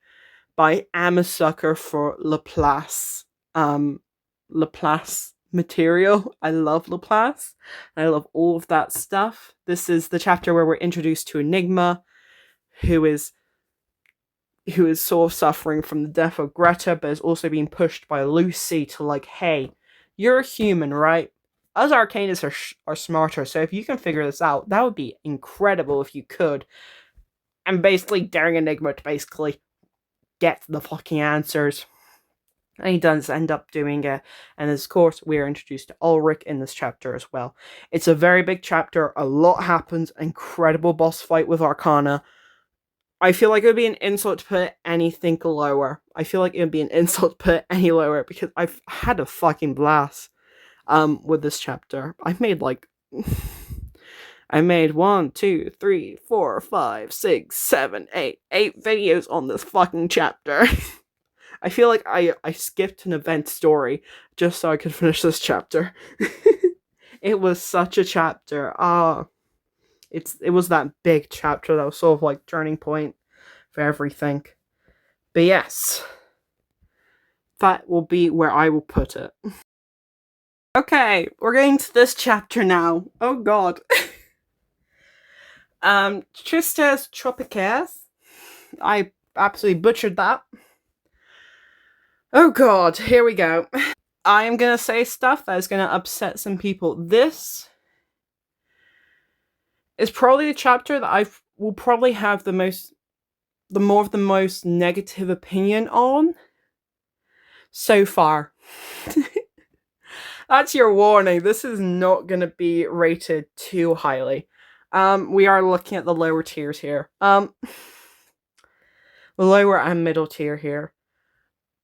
[SPEAKER 1] But I am a sucker for Laplace material. I love Laplace. I love all of that stuff. This is the chapter where we're introduced to Enigma, who is sort of suffering from the death of Greta, but is also being pushed by Lucy to hey, you're a human, right? Us Arcanists are smarter, so if you can figure this out, that would be incredible if you could. And basically daring Enigma to basically get the fucking answers. And he does end up doing it. And of course, we are introduced to Ulrich in this chapter as well. It's a very big chapter. A lot happens. Incredible boss fight with Arcana. I feel like it would be an insult to put anything lower. I feel like it would be an insult to put any lower, because I've had a fucking blast with this chapter. I've made I made 1, 2, 3, 4, 5, 6, 7, 8 videos on this fucking chapter. I feel like I skipped an event story just so I could finish this chapter. It was such a chapter. It was that big chapter that was sort of turning point for everything. But yes, that will be where I will put it. Okay, we're getting to this chapter now. Oh god. Tristes Tropicaires. I absolutely butchered that. Oh god, here we go. I am gonna say stuff that is gonna upset some people. This is probably the chapter that I will probably have the most negative opinion on so far. That's your warning. This is not gonna be rated too highly. We are looking at the lower tiers here. Lower and middle tier here.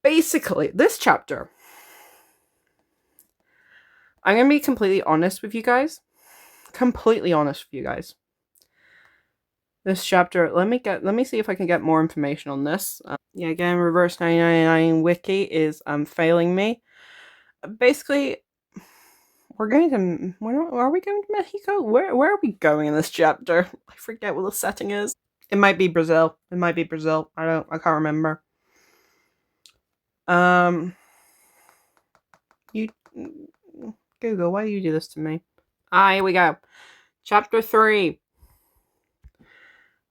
[SPEAKER 1] Basically, this chapter, I'm gonna be completely honest with you guys. Completely honest with you guys. This chapter, let me see if I can get more information on this. Yeah, again, reverse 999 wiki is failing me. Basically, we're going to. Are we going to Mexico? Where are we going in this chapter? I forget what the setting is. It might be Brazil. It might be Brazil. I can't remember. You Google, why do you do this to me? Here we go. Chapter 3.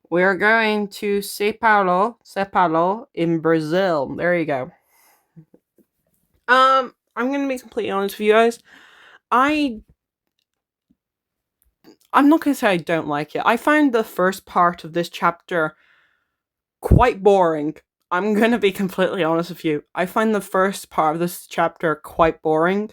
[SPEAKER 1] We're going to São Paulo in Brazil. There you go. I'm gonna be completely honest with you guys. I'm not gonna say I don't like it. I find the first part of this chapter quite boring. I'm gonna be completely honest with you. I find the first part of this chapter quite boring.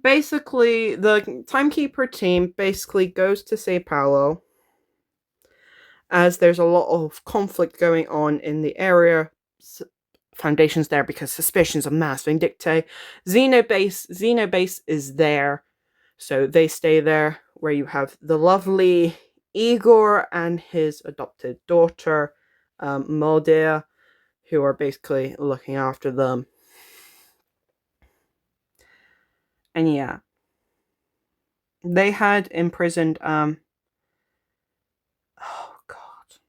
[SPEAKER 1] Basically, the timekeeper team basically goes to Sao Paulo as there's a lot of conflict going on in the area. Foundation's there because suspicions of mass vindictae. Xenobase is there, so they stay there, where you have the lovely Igor and his adopted daughter, Moldea, who are basically looking after them. And yeah, they had imprisoned, oh god.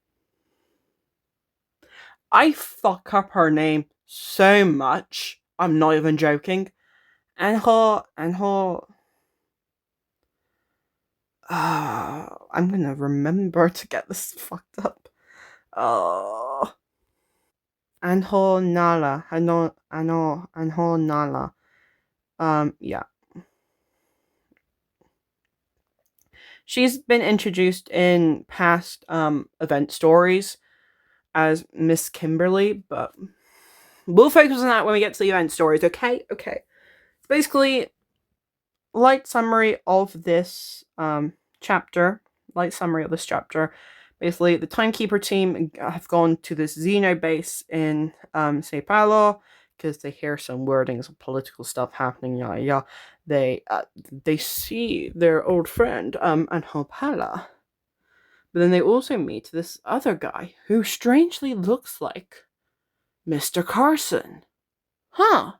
[SPEAKER 1] I fuck up her name so much. I'm not even joking. I'm gonna remember to get this fucked up. Oh. Anho Nala. Anho Nala. Yeah. She's been introduced in past event stories as Miss Kimberly, but we'll focus on that when we get to the event stories, okay? Okay. Basically, light summary of this chapter. Basically, the Timekeeper team have gone to this Xeno base in Sao Paulo because they hear some wordings of political stuff happening. Yeah. They see their old friend Anhopala, but then they also meet this other guy who strangely looks like Mr. Carson. Huh?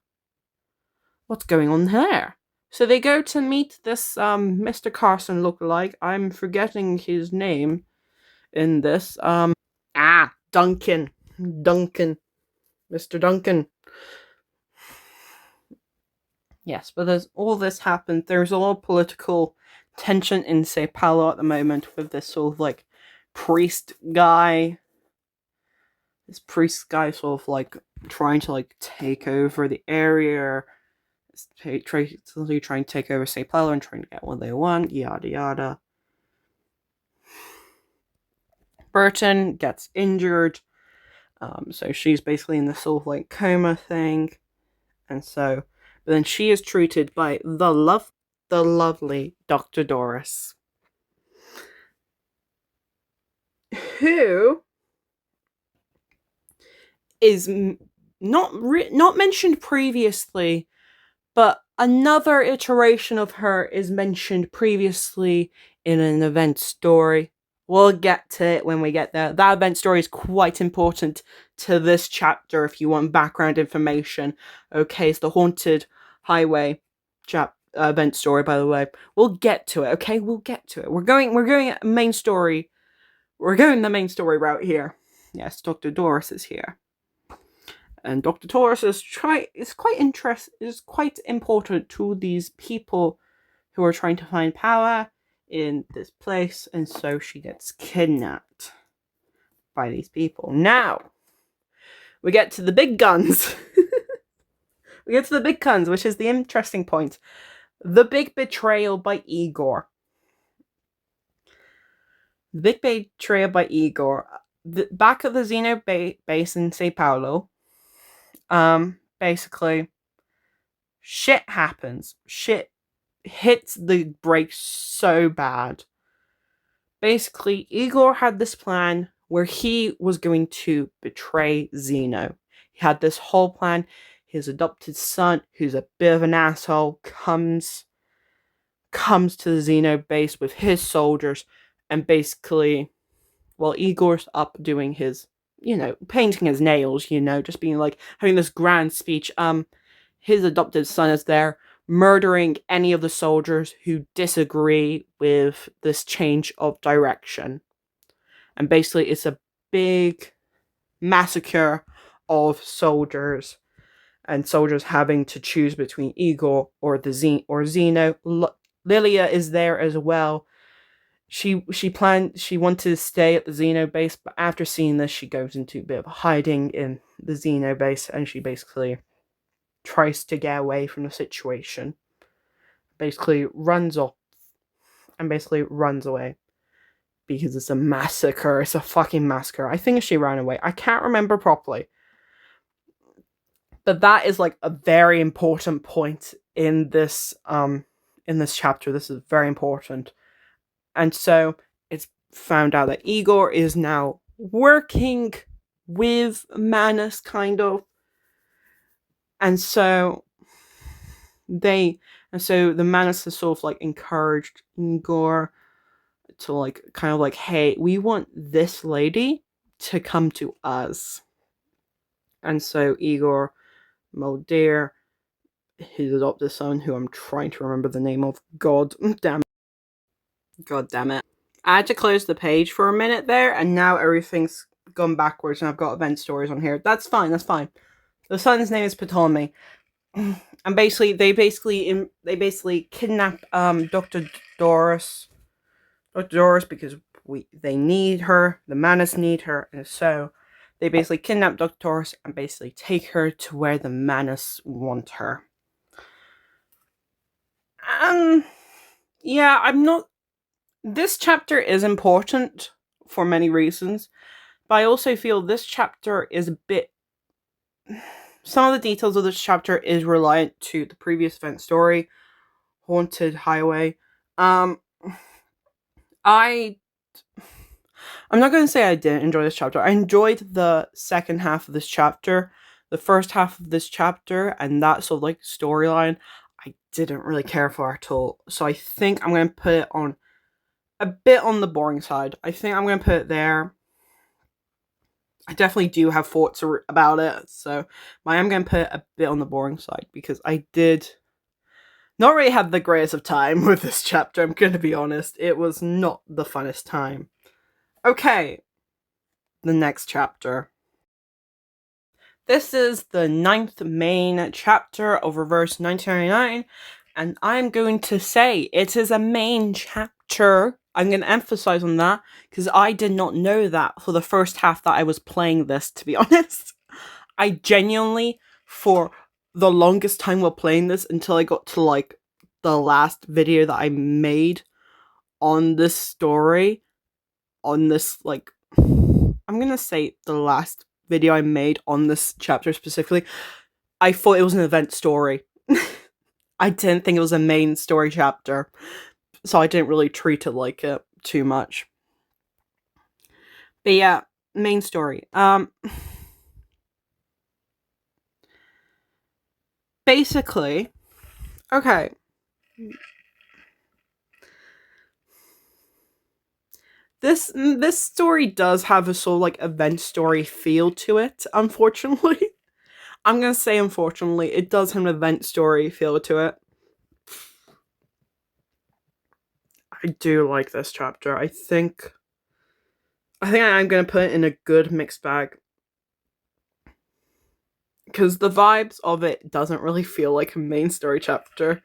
[SPEAKER 1] What's going on there? So they go to meet this Mr. Carson lookalike. I'm forgetting his name in this. Duncan. Mr. Duncan. Yes, but there's all this happened. There's a lot of political tension in Sao Paulo at the moment with this sort of like priest guy. This priest guy sort of like trying to like take over the area. Trying to take over Sao Paulo and trying to get what they want. Yada yada. Burton gets injured. So she's basically in this sort of like coma thing. And so, but then she is treated by the lovely Dr. Doris, who is not mentioned previously, but another iteration of her is mentioned previously in an event story. We'll get to it when we get there. That event story is quite important to this chapter if you want background information. Okay, it's the Haunted Highway event story, by the way. We'll get to it, okay? We'll get to it. We're going main story. We're going the main story route here. Yes, Dr. Doris is here. And Dr. Doris is quite important to these people who are trying to find power in this place, and so she gets kidnapped by these people. Now, we get to the big guns. We get to the big guns, which is the interesting point. The big betrayal by Igor. The big betrayal by Igor. Back at the Xeno base in Sao Paulo, basically, shit happens. Shit hits the brakes so bad. Basically, Igor had this plan where he was going to betray Xeno. He had this whole plan. His adopted son, who's a bit of an asshole, comes to the Xeno base with his soldiers, and basically, well, Igor's up doing his, painting his nails, just being like, having this grand speech. His adopted son is there, murdering any of the soldiers who disagree with this change of direction. And basically, it's a big massacre of soldiers, and soldiers having to choose between Igor or Xeno. Lilia is there as well. She wanted to stay at the Xeno base, but after seeing this, she goes into a bit of hiding in the Xeno base, and she basically tries to get away from the situation. Basically runs off and basically runs away because it's a massacre. It's a fucking massacre. I think she ran away. I can't remember properly. But that is like a very important point in this chapter. This is very important. And so it's found out that Igor is now working with Manus, kind of. And so the Manus has sort of like encouraged Igor to like kind of like, hey, we want this lady to come to us. And so Igor Mulder, his adopted son, who I'm trying to remember the name of, God damn it. I had to close the page for a minute there, and now everything's gone backwards, and I've got event stories on here. That's fine. The son's name is Ptolemy, and basically they kidnap Dr. Doris because they need her. The Manus need her, and so they basically kidnap Dr. Doris and basically take her to where the Manus want her. Yeah, I'm not. This chapter is important for many reasons, but I also feel this chapter is a bit. Some of the details of this chapter is reliant to the previous event story, Haunted Highway. I'm not going to say I didn't enjoy this chapter. I enjoyed the second half of this chapter. The first half of this chapter and that sort of like storyline, I didn't really care for at all. So I think I'm going to put it on a bit on the boring side. I think I'm going to put it there. I definitely do have thoughts about it, so I am going to put it a bit on the boring side because I did not really have the greatest of time with this chapter. I'm going to be honest. It was not the funnest time. Okay, the next chapter. This is the 9th main chapter of Reverse 1999, and I'm going to say it is a main chapter. I'm going to emphasize on that because I did not know that for the first half that I was playing this, to be honest. I genuinely, for the longest time while playing this, until I got to like the last video that I made on this story, on this like, I'm going to say the last video I made on this chapter specifically, I thought it was an event story. I didn't think it was a main story chapter, so I didn't really treat it like it too much. But yeah, main story. Basically, okay. This story does have a sort of like event story feel to it, unfortunately. I'm gonna say unfortunately, it does have an event story feel to it. I do like this chapter. I think I'm gonna put it in a good mixed bag. Because the vibes of it doesn't really feel like a main story chapter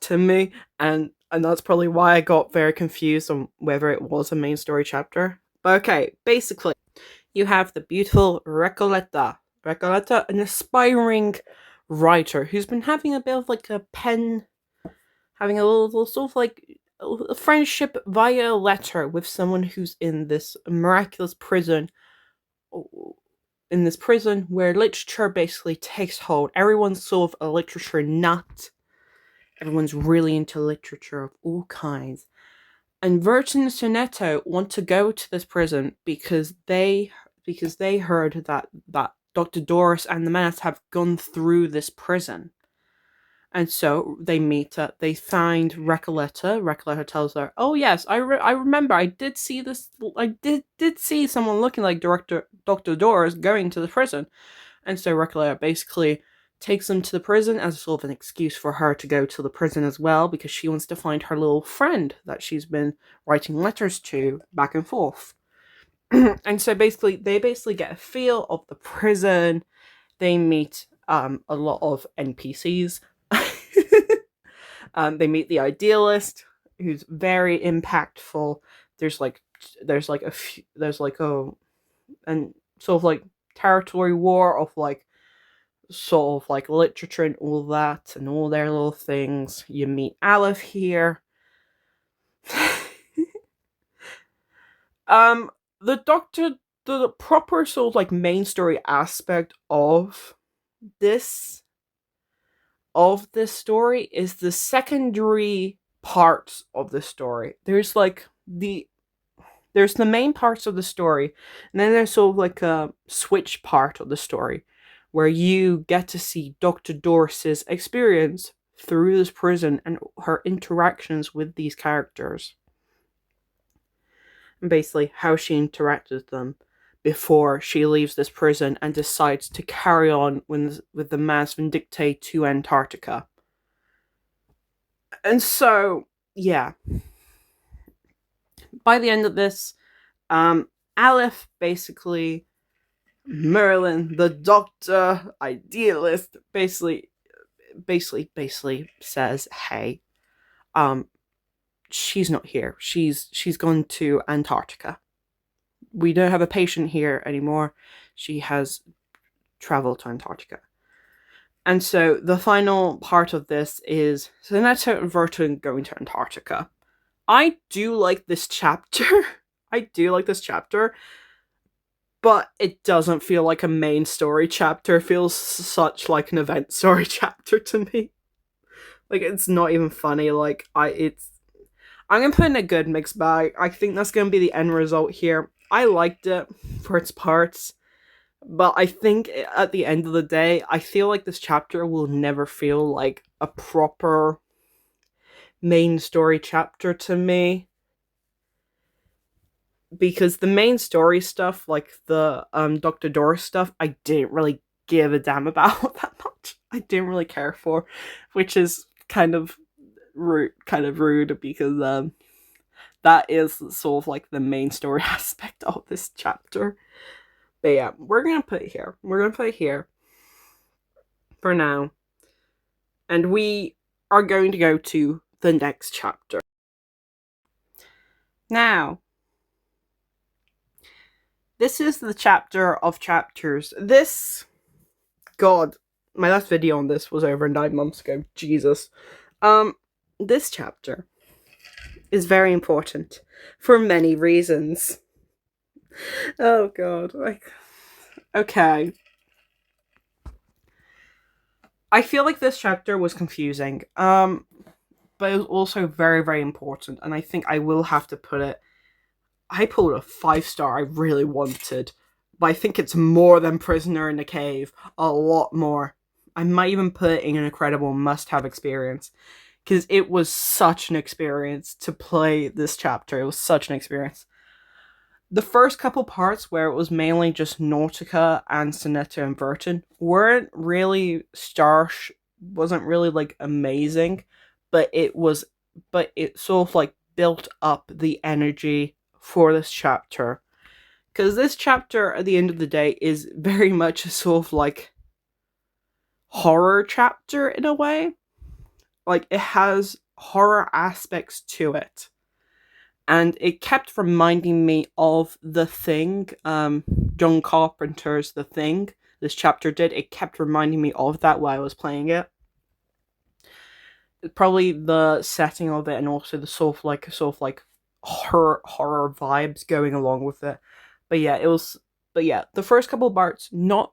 [SPEAKER 1] to me, and that's probably why I got very confused on whether it was a main story chapter. But okay, basically, you have the beautiful Recoleta. Recoleta, an aspiring writer who's been having a bit of like a pen, having a little sort of like a friendship via a letter with someone who's in this miraculous prison. In this prison where literature basically takes hold. Everyone's sort of a literature nut. Everyone's really into literature of all kinds. And Virgin and Sonetto want to go to this prison because they heard that Dr. Doris and the Menace have gone through this prison. And so they meet up. They find Recoleta. Recoleta tells her, "Oh yes, I remember. I did see this. I did see someone looking like Dr. Doris going to the prison." And so Recoleta basically takes them to the prison as sort of an excuse for her to go to the prison as well, because she wants to find her little friend that she's been writing letters to back and forth. And so basically, they get a feel of the prison. They meet a lot of NPCs. They meet the Idealist, who's very impactful. There's like and sort of like territory war of like sort of like literature and all that and all their little things. You meet Aleph here. The Doctor, the proper sort of like main story aspect of this story is the secondary parts of the story. There's the main parts of the story, and then there's sort of like a switch part of the story where you get to see Dr. Doris's experience through this prison and her interactions with these characters. And basically how she interacted with them before she leaves this prison and decides to carry on with the Mass Vindictae to Antarctica. And so, yeah. By the end of this, Aleph basically, Merlin, the Doctor, Idealist, basically says, "Hey, she's not here. She's gone to Antarctica. We don't have a patient here anymore. She has traveled to Antarctica." And so the final part of this is Sonetto and Verton going to Antarctica. I do like this chapter. But it doesn't feel like a main story chapter. It feels such like an event story chapter to me. Like, it's not even funny. Like, I'm gonna put in a good mixed bag. I think that's gonna be the end result here. I liked it for its parts, but I think at the end of the day, I feel like this chapter will never feel like a proper main story chapter to me. Because the main story stuff, like the Dr. Doris stuff, I didn't really give a damn about that much. I didn't really care for, which is kind of rude because that is sort of like the main story aspect of this chapter. But yeah, we're gonna put it here. We're gonna put it here for now, and we are going to go to the next chapter. Now, this is the chapter of chapters. God, my last video on this was over 9 months ago. Jesus. This chapter is very important for many reasons. Oh God. Okay. I feel like this chapter was confusing. But it was also very, very important, and I think I will have to put it. I pulled a 5-star I really wanted, but I think it's more than Prisoner in the Cave. A lot more. I might even put it in an incredible must-have experience, because it was such an experience to play this chapter. It was such an experience. The first couple parts, where it was mainly just Nautica and Sonetto and Verton, wasn't really like amazing, but it sort of like built up the energy for this chapter. Because this chapter, at the end of the day, is very much a sort of like horror chapter in a way. Like, it has horror aspects to it. And it kept reminding me of The Thing, John Carpenter's The Thing. This chapter did. It kept reminding me of that while I was playing it. Probably the setting of it, and also the sort of like horror vibes going along with it. But yeah, the first couple of parts not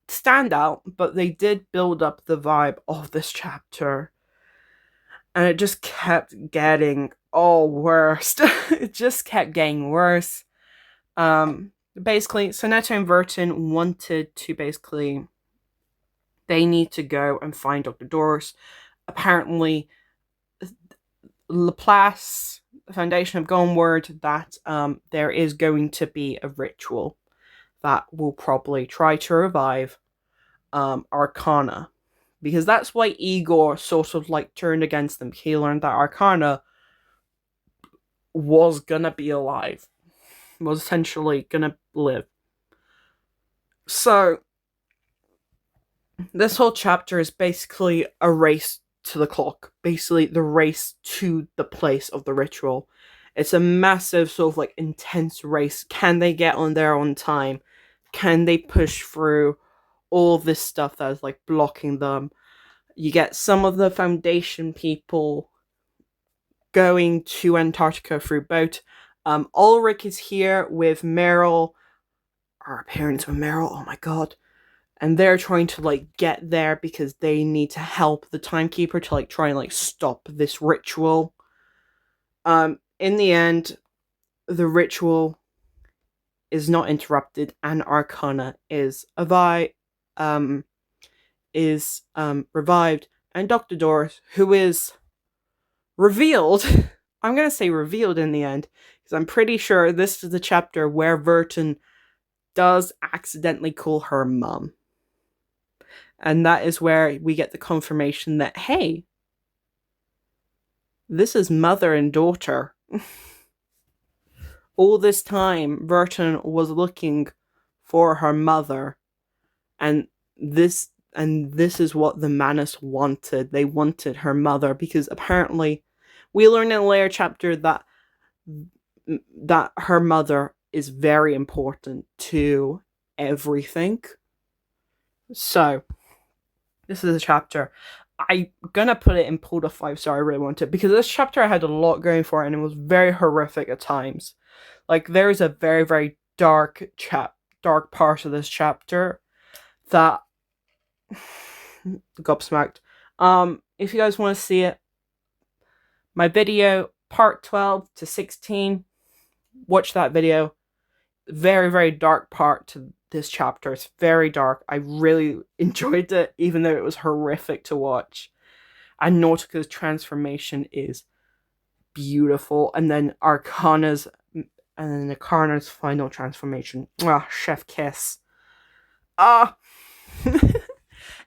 [SPEAKER 1] stand out, but they did build up the vibe of this chapter. And it just kept getting worse. It just kept getting worse. Basically, Sonetto and Verton wanted to they need to go and find Dr. Doris. Apparently, Laplace Foundation have gone word that there is going to be a ritual that will probably try to revive Arcana. Because that's why Igor sort of like turned against them. He learned that Arcana was gonna be alive. Was essentially gonna live. So, this whole chapter is basically a race to the clock. Basically, the race to the place of the ritual. It's a massive, sort of like intense race. Can they get on there on time? Can they push through all this stuff that is like blocking them? You get some of the Foundation people going to Antarctica through boat. Ulrich is here with Meryl. Our parents with Meryl, oh my god. And they're trying to like get there because they need to help the timekeeper to like try and like stop this ritual. In the end, the ritual is not interrupted, and Arcana is revived, and Dr. Doris, who is revealed, I'm gonna say revealed in the end, because I'm pretty sure this is the chapter where Verton does accidentally call her mum. And that is where we get the confirmation that, hey, this is mother and daughter. All this time, Verton was looking for her mother, and this is what the Manus wanted. They wanted her mother, because apparently, we learn in a later chapter that her mother is very important to everything. So, this is a chapter. I'm gonna put it in pull to 5-star. I really want it, because this chapter had a lot going for it, and it was very horrific at times. Like, there is a very, very dark part of this chapter that gobsmacked. If you guys want to see it, my video part 12 to 16, watch that video. Very, very dark part to this chapter. It's very dark. I really enjoyed it, even though it was horrific to watch. And Nautica's transformation is beautiful, and then Arcana's final transformation. Chef kiss.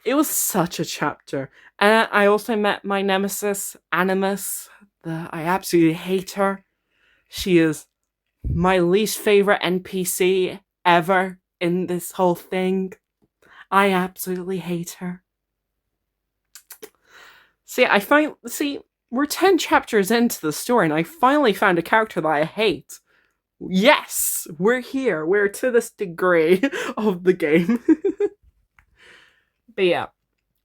[SPEAKER 1] It was such a chapter. And I also met my nemesis, Animus. I absolutely hate her. She is my least favorite NPC ever in this whole thing. I absolutely hate her. We're 10 chapters into the story, and I finally found a character that I hate. Yes, we're here. We're to this degree of the game. But yeah,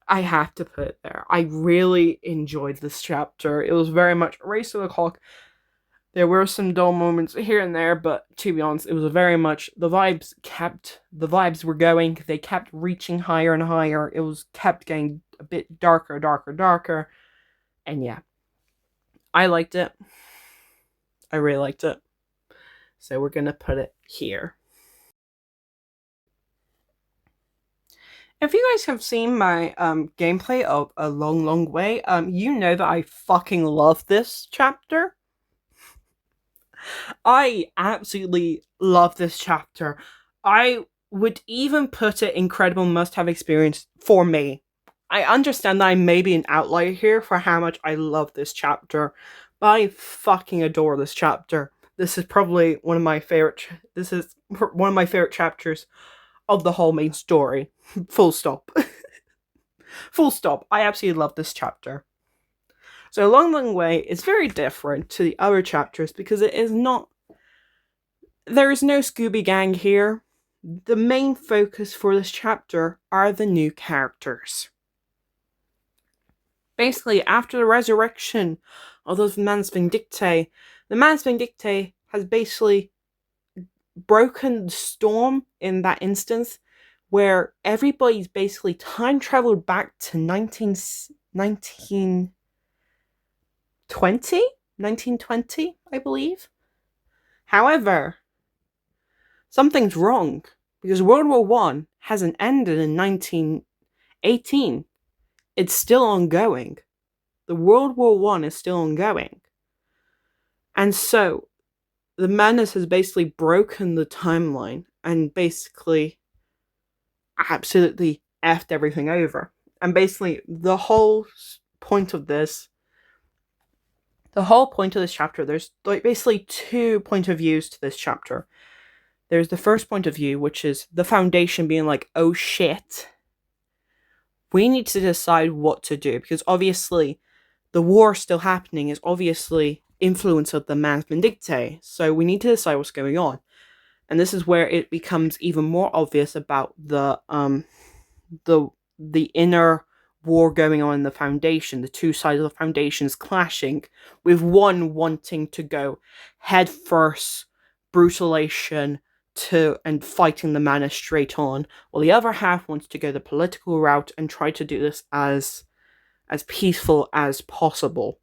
[SPEAKER 1] I have to put it there. I really enjoyed this chapter. It was very much a race to the clock. There were some dull moments here and there, but to be honest, it was very much the vibes were going. They kept reaching higher and higher. It was kept getting a bit darker. And yeah, I liked it. I really liked it. So we're gonna put it here. If you guys have seen my gameplay of A Long, Long Way, you know that I fucking love this chapter. I absolutely love this chapter. I would even put it incredible must-have experience for me. I understand that I may be an outlier here for how much I love this chapter, but I fucking adore this chapter. This is probably one of my favorite chapters of the whole main story. Full stop. Full stop. I absolutely love this chapter. So Long Long Way is very different to the other chapters because it is not. There is no Scooby Gang here. The main focus for this chapter are the new characters. Basically, after the resurrection of those Mans Vindictae, the Mans Vindictae has basically broken the storm in that instance where everybody's basically time traveled back to 1920, I believe. However, something's wrong because World War One hasn't ended in 1918. It's still ongoing. The World War One is still ongoing. And so the madness has basically broken the timeline and basically absolutely effed everything over. And basically the whole point of this chapter, there's like basically 2 point of views to this chapter. There's the first point of view, which is the Foundation being like, oh shit, we need to decide what to do, because obviously the war still happening is obviously influence of the Mans Vindictae, so we need to decide what's going on. And this is where it becomes even more obvious about the inner war going on in the Foundation, the 2 sides of the Foundations clashing, with one wanting to go headfirst, brutalation and fighting the Manor straight on, while the other half wants to go the political route and try to do this as peaceful as possible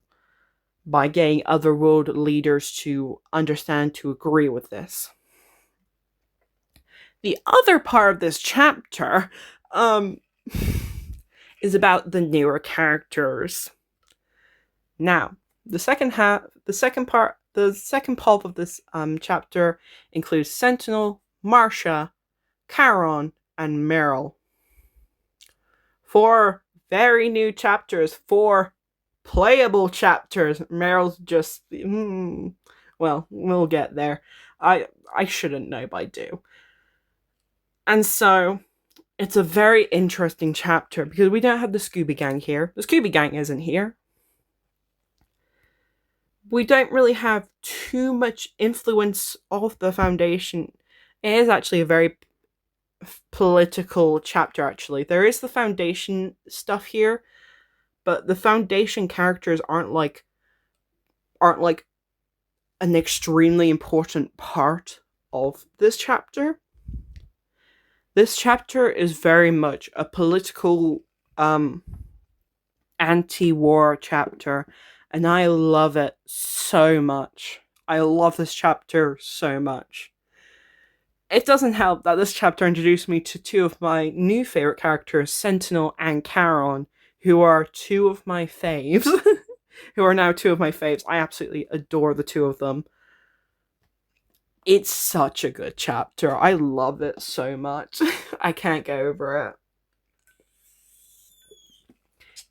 [SPEAKER 1] by getting other world leaders to understand, to agree with this. The other part of this chapter is about the newer characters. Now, the second pulp of this chapter includes Sentinel, Marcia, Charon, and Meryl. 4 very new chapters, 4 playable chapters. Meryl's just, well, we'll get there. I shouldn't know, but I do. And so, it's a very interesting chapter because we don't have the Scooby Gang here. The Scooby Gang isn't here. We don't really have too much influence of the Foundation. It is actually a very political chapter, actually. There is the Foundation stuff here, but the Foundation characters aren't like an extremely important part of this chapter. This chapter is very much a political anti-war chapter, and I love it so much. I love this chapter so much. It doesn't help that this chapter introduced me to 2 of my new favorite characters, Sentinel and Charon, who are 2 of my faves. Who are now 2 of my faves. I absolutely adore the 2 of them. It's such a good chapter. I love it so much. I can't get over it.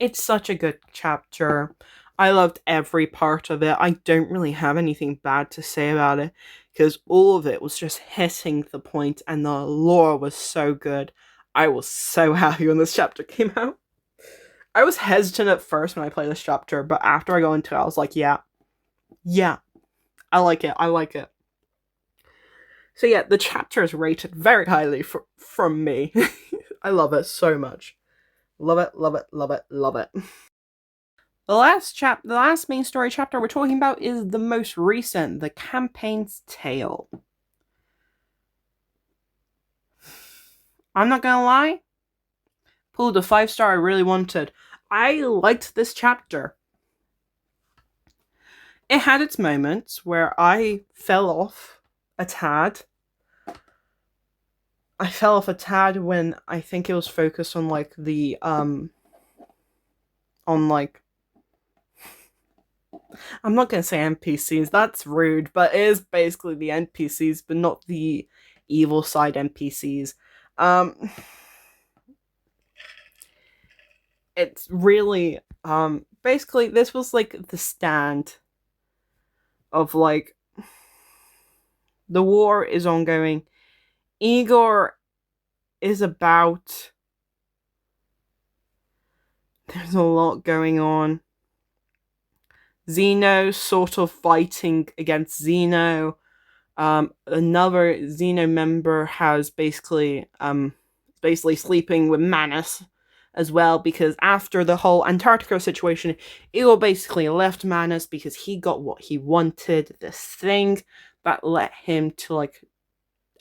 [SPEAKER 1] It's such a good chapter. I loved every part of it. I don't really have anything bad to say about it, because all of it was just hitting the point and the lore was so good. I was so happy when this chapter came out. I was hesitant at first when I played this chapter, but after I got into it, I was like, yeah, I like it. So yeah, the chapter is rated very highly from me. I love it so much. Love it. The last main story chapter we're talking about is the most recent, The Campaign's Tale. I'm not gonna lie, pulled the 5-star I really wanted. I liked this chapter. It had its moments where I fell off a tad. I fell off a tad when I think it was focused on like the I'm not gonna say NPCs, that's rude, but it is basically the NPCs, but not the evil side NPCs. It's really basically this was like the stand of like the war is ongoing. Igor is about, there's a lot going on. Xeno sort of fighting against Xeno. Another Xeno member has basically sleeping with Manus as well, because after the whole Antarctica situation, Eagle basically left Manus because he got what he wanted, this thing that let him to like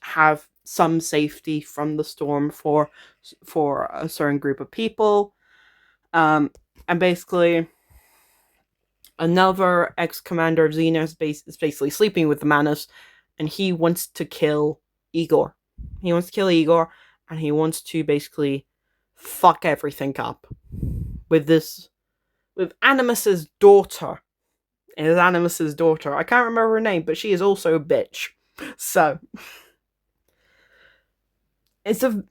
[SPEAKER 1] have some safety from the storm for a certain group of people. And basically another ex-commander of Xena is basically sleeping with the Manus, and he wants to kill Igor. He wants to kill Igor, and he wants to basically fuck everything up with Animus's daughter. It is Animus's daughter. I can't remember her name, but she is also a bitch. So it's a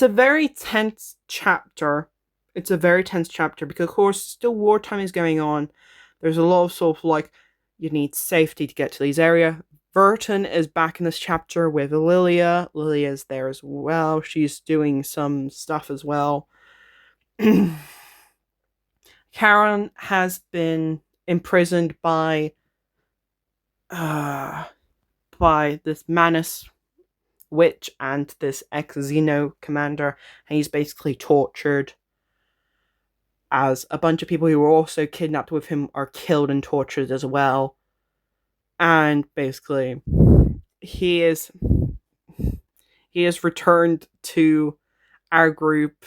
[SPEAKER 1] very tense chapter. It's a very tense chapter because, of course, still wartime is going on. There's a lot of sort of like, you need safety to get to these areas. Burton is back in this chapter with Lilia. Lilia is there as well. She's doing some stuff as well. Karen has been imprisoned by this Manus witch and this ex-Xeno commander, and he's basically tortured, as a bunch of people who were also kidnapped with him are killed and tortured as well. And basically he is returned to our group,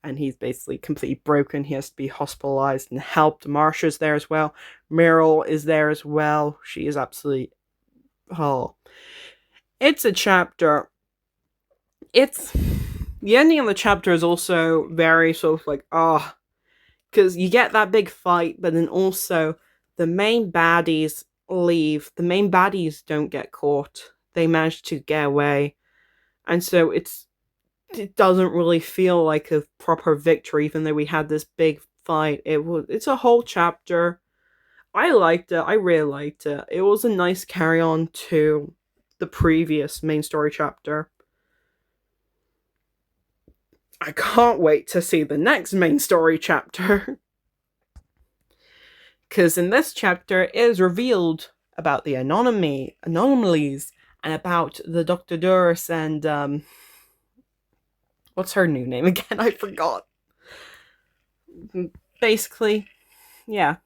[SPEAKER 1] and he's basically completely broken. He has to be hospitalized and helped. Marsha's there as well. Meryl is there as well. She is absolutely... oh, it's a chapter. It's... the ending of the chapter is also very sort of like, because you get that big fight, but then also the main baddies leave. The main baddies don't get caught. They manage to get away. And so it doesn't really feel like a proper victory, even though we had this big fight. It's a whole chapter. I liked it. I really liked it. It was a nice carry on to the previous main story chapter. I can't wait to see the next main story chapter. Because in this chapter it is revealed about the anomalies and about the Dr. Duras and what's her new name again? I forgot. Basically, yeah,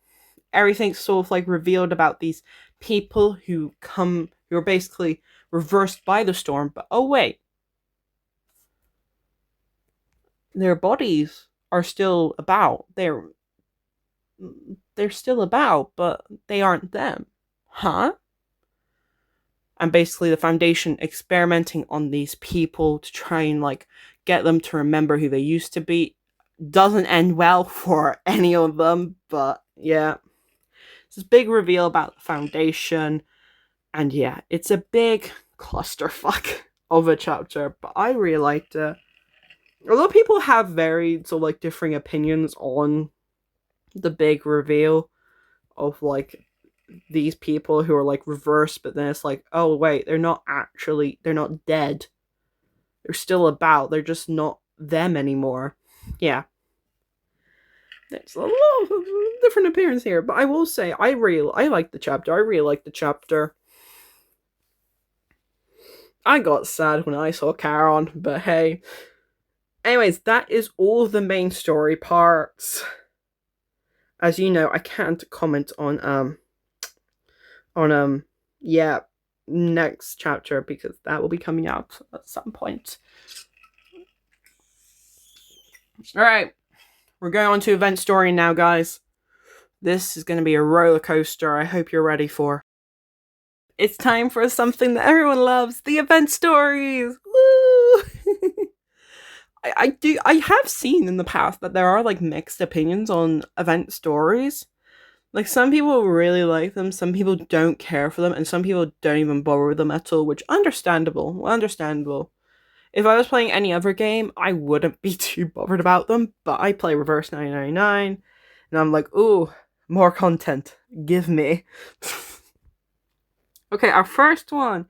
[SPEAKER 1] everything's sort of like revealed about these people who are basically reversed by the storm, but oh wait, their bodies are still about. They're still about, but they aren't them. Huh? And basically the Foundation experimenting on these people to try and like get them to remember who they used to be. Doesn't end well for any of them, but yeah. It's this big reveal about the Foundation, and yeah, it's a big clusterfuck of a chapter, but I really liked it. A lot of people have very sort of like differing opinions on the big reveal of like these people who are like reversed, but then it's like, oh wait, they're not dead. They're still about, they're just not them anymore. Yeah. There's a lot of different opinions here, but I will say I like the chapter. I really like the chapter. I got sad when I saw Charon, but hey. Anyways, that is all the main story parts. As you know, I can't comment on next chapter because that will be coming out at some point. Alright, we're going on to event story now, guys. This is going to be a roller coaster. I hope you're ready for. It's time for something that everyone loves, the event stories. Woo! I have seen in the past that there are like mixed opinions on event stories. Like, some people really like them, some people don't care for them, and some people don't even bother with them at all, which understandable. If I was playing any other game, I wouldn't be too bothered about them, but I play Reverse 999, and I'm like, ooh, more content. Give me. Okay, our first one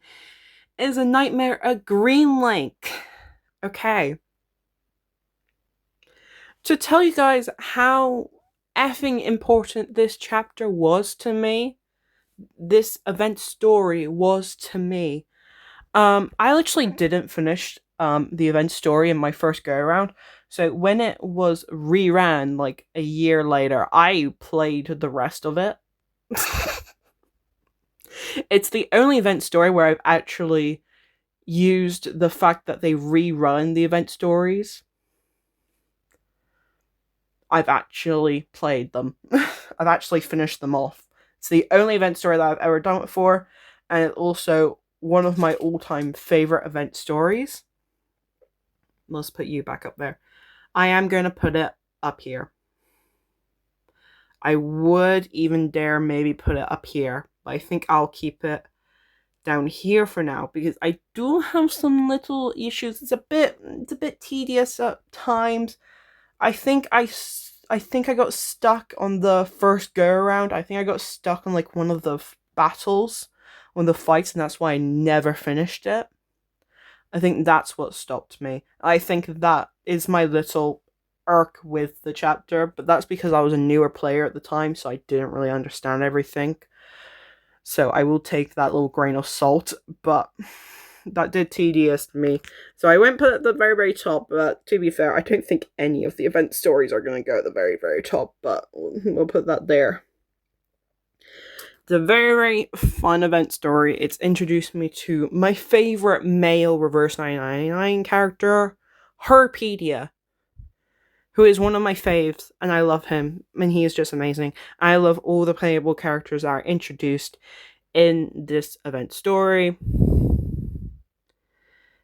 [SPEAKER 1] is A Nightmare at Green Lake. Okay. To tell you guys how effing important this chapter was to me. This event story was to me. I literally didn't finish the event story in my first go around. So when it was reran like a year later, I played the rest of it. It's the only event story where I've actually used the fact that they rerun the event stories. I've actually played them. I've actually finished them off. It's the only event story that I've ever done before, and it's also one of my all-time favorite event stories. Let's put you back up there. I am going to put it up here. I would even dare maybe put it up here, but I think I'll keep it down here for now because I do have some little issues. It's a bit tedious at times. I think I got stuck on the first go around. I think I got stuck on like one of the battles, one of the fights, and that's why I never finished it. I think that's what stopped me. I think that is my little irk with the chapter, but that's because I was a newer player at the time, so I didn't really understand everything. So I will take that little grain of salt, but that did tedious me. So I won't put it at the very, very top, but to be fair, I don't think any of the event stories are going to go at the very, very top, but we'll put that there. It's a very, very fun event story. It's introduced me to my favorite male Reverse 999 character, Herpedia, who is one of my faves, and I love him, and he is just amazing. I love all the playable characters that are introduced in this event story.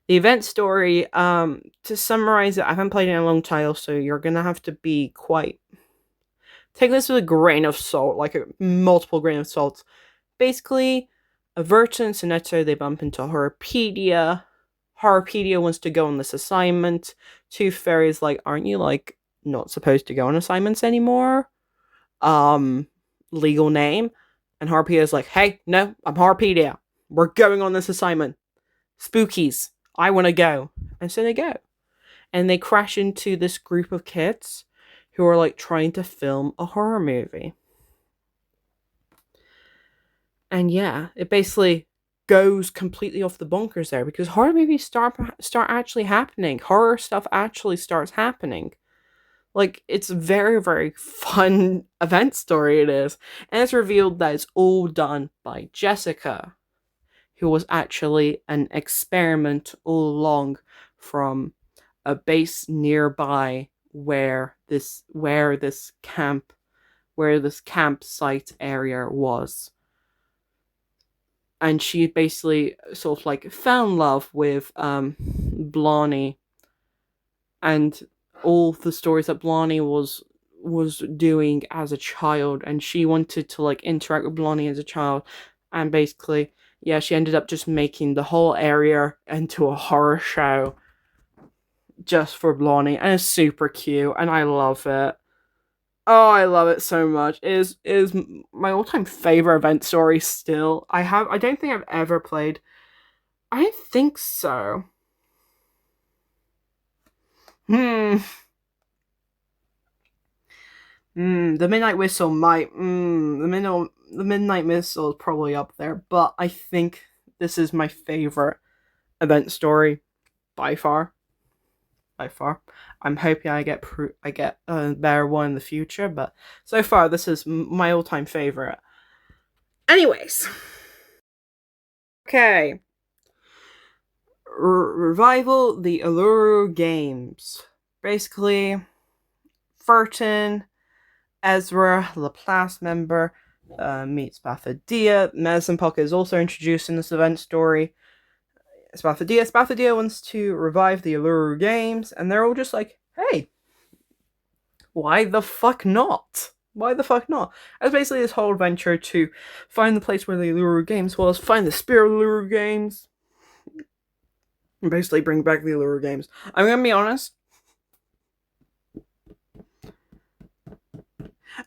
[SPEAKER 1] The event story, to summarize it, I haven't played it in a long time, so you're gonna have to be quite... take this with a grain of salt, like a multiple grain of salt. Basically, Averta and Sonetto, they bump into Herpedia. Herpedia wants to go on this assignment. Tooth Fairy's like, aren't you, like, not supposed to go on assignments anymore? Legal name. And Herpedia's like, hey, no, I'm Herpedia. We're going on this assignment. Spookies. I want to go. And so they go. And they crash into this group of kids who are like trying to film a horror movie. And yeah, it basically goes completely off the bonkers there because horror movies start actually happening. Horror stuff actually starts happening. Like, it's a very, very fun event story it is. And it's revealed that it's all done by Jessica, who was actually an experiment all along from a base nearby where this campsite area was. And she basically sort of like found love with Blondie and all the stories that Blondie was doing as a child, and she wanted to like interact with Blondie as a child, and basically, yeah, she ended up just making the whole area into a horror show just for Blondie, and it's super cute, and I love it. Oh, I love it so much. It is my all-time favorite event story still. I don't think I've ever played. I don't think so. The Midnight Whistle might. The Midnight Whistle is probably up there, but I think this is my favorite event story by far. By far. I'm hoping I get a better one in the future, but so far this is my all-time favorite. Anyways. Okay. Revival the Alluru games. Basically, Furton, Ezra, Laplace member, meets Spathadia. Mezempok is also introduced in this event story. Spathadia wants to revive the Alluru games, and they're all just like, hey, why the fuck not? Why the fuck not? It's basically this whole adventure to find the place where the Alluru games was, find the spirit of the Alluru games, and basically bring back the Alluru games. I'm gonna be honest,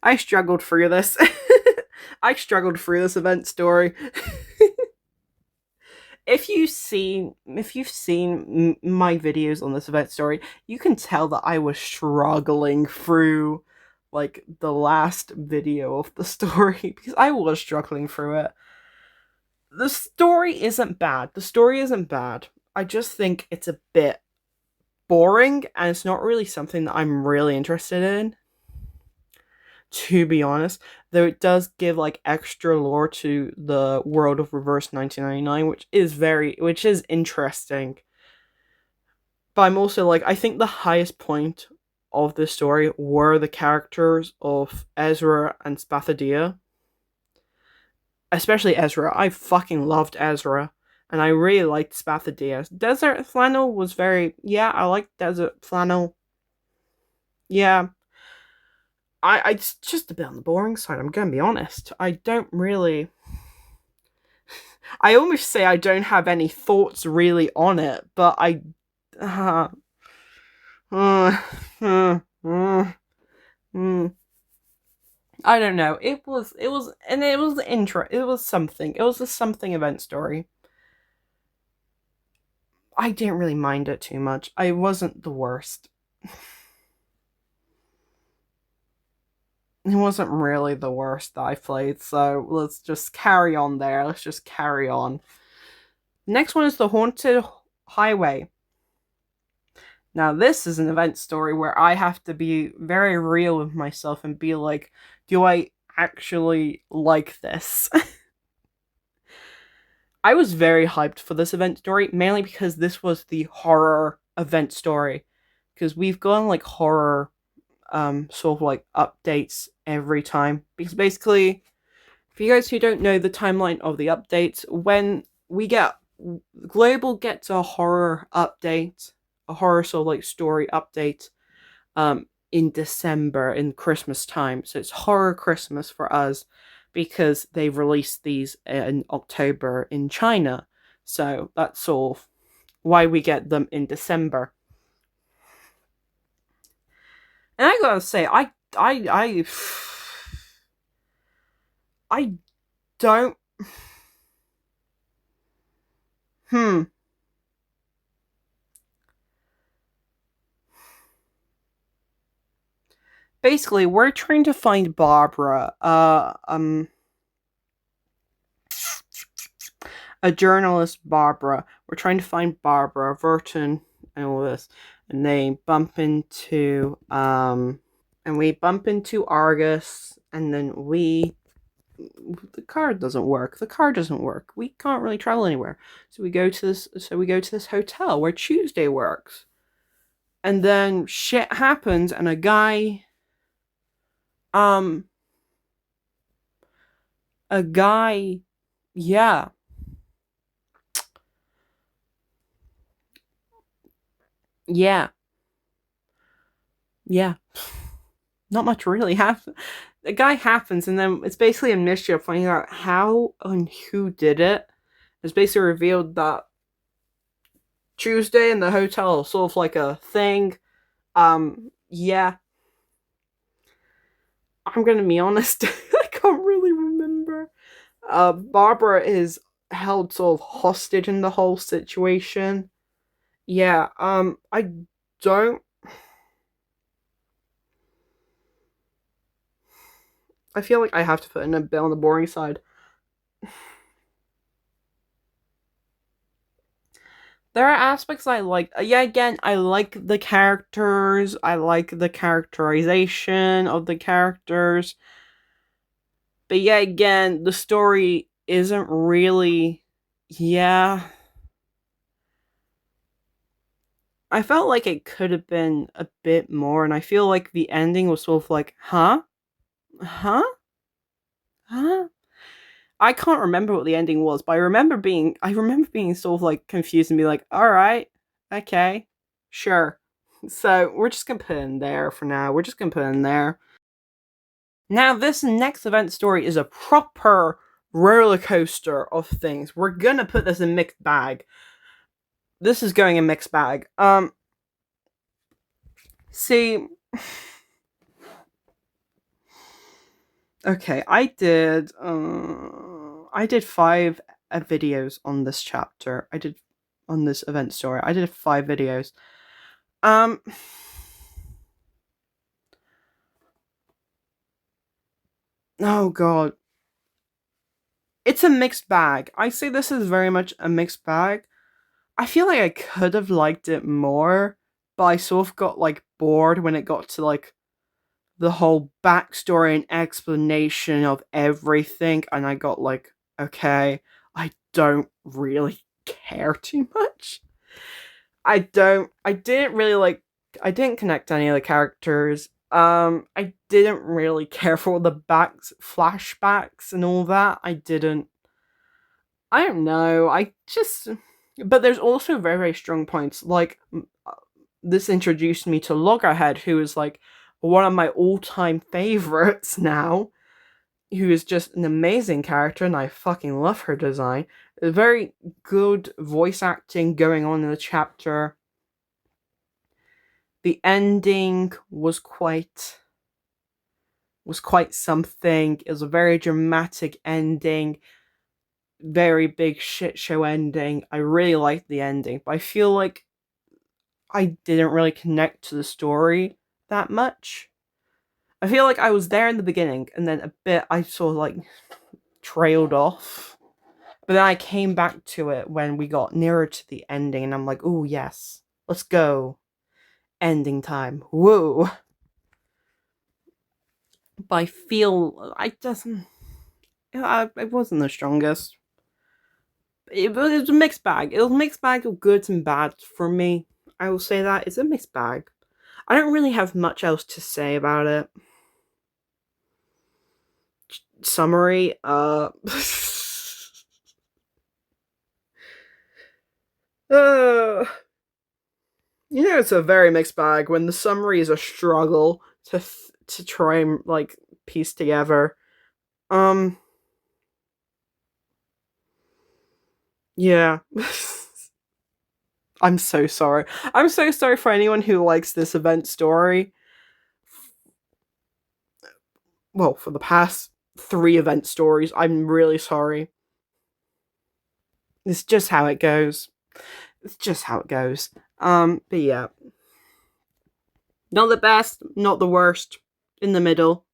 [SPEAKER 1] I struggled through this. I struggled through this event story. If you've seen my videos on this event story, you can tell that I was struggling through like the last video of the story because I was struggling through it. The story isn't bad. The story isn't bad. I just think it's a bit boring and it's not really something that I'm really interested in, to be honest. Though it does give like extra lore to the world of Reverse 1999, which is interesting. But I'm also like, I think the highest point of this story were the characters of Ezra and Spathadia. Especially Ezra. I fucking loved Ezra. And I really liked Spathadia. Desert Flannel was I liked Desert Flannel. Yeah. It's just a bit on the boring side, I'm gonna be honest. I don't really. I almost say I don't have any thoughts really on it, but I. I don't know. It was something. It was a something event story. I didn't really mind it too much. I wasn't the worst. It wasn't really the worst that I played, so let's just carry on there. Let's just carry on. Next one is The Haunted Highway. Now, this is an event story where I have to be very real with myself and be like, do I actually like this? I was very hyped for this event story, mainly because this was the horror event story. Because we've gone like horror sort of like updates every time. Because basically, for you guys who don't know the timeline of the updates, when we get Global gets a horror update, a horror sort of like story update in December, in Christmas time. So it's horror Christmas for us because they released these in October in China. So that's sort of why we get them in December. And I gotta say, I don't. Basically, we're trying to find Barbara, a journalist, Barbara. We're trying to find Barbara Verton and all this, and they bump into Argus, and then the car doesn't work. The car doesn't work. We can't really travel anywhere. So we go to this hotel where Tuesday works. And then shit happens and a guy yeah. Yeah. Yeah. Not much really happens. The guy happens, and then it's basically a mystery of finding out how and who did it. It's basically revealed that Tuesday in the hotel is sort of like a thing. Yeah. I'm gonna be honest, I can't really remember. Barbara is held sort of hostage in the whole situation. Yeah, I don't. I feel like I have to put in a bit on the boring side. There are aspects I like. Yeah, again, I like the characters. I like the characterization of the characters. But yeah, again, the story isn't really. Yeah. I felt like it could have been a bit more, and I feel like the ending was sort of like, huh? Huh? Huh? I can't remember what the ending was, but I remember being sort of like confused and be like, all right, okay, sure. So we're just gonna put it in there for now. We're just gonna put it in there. Now, this next event story is a proper roller coaster of things. We're gonna put this in mixed bag. This is going in mixed bag. See, okay, I did 5 videos on this chapter. I did on this event story. I did 5 videos. Oh god. It's a mixed bag. I say this is very much a mixed bag. I feel like I could have liked it more, but I sort of got like bored when it got to like the whole backstory and explanation of everything, and I got like, okay, I don't really care too much. I didn't really like, I didn't connect to any of the characters. I didn't really care for the flashbacks and all that. I don't know. But there's also very, very strong points. Like, this introduced me to Loggerhead, who is like one of my all-time favorites now, who is just an amazing character, and I fucking love her design. A very good voice acting going on in the chapter. The ending was quite something. It was a very dramatic ending, very big shit show ending. I really liked the ending, but I feel like I didn't really connect to the story that much. I feel like I was there in the beginning, and then a bit I sort of like trailed off. But then I came back to it when we got nearer to the ending, and I'm like, oh yes, let's go. Ending time. Whoa. But I feel I doesn't. It wasn't the strongest. It was a mixed bag. It was a mixed bag of goods and bads for me. I will say that it's a mixed bag. I don't really have much else to say about it. Summary. Uh, it's a very mixed bag when the summary is a struggle to try and like piece together. Yeah. I'm so sorry. I'm so sorry for anyone who likes this event story. Well, for the past 3 event stories, I'm really sorry. It's just how it goes. It's just how it goes. But yeah. Not the best, not the worst. In the middle.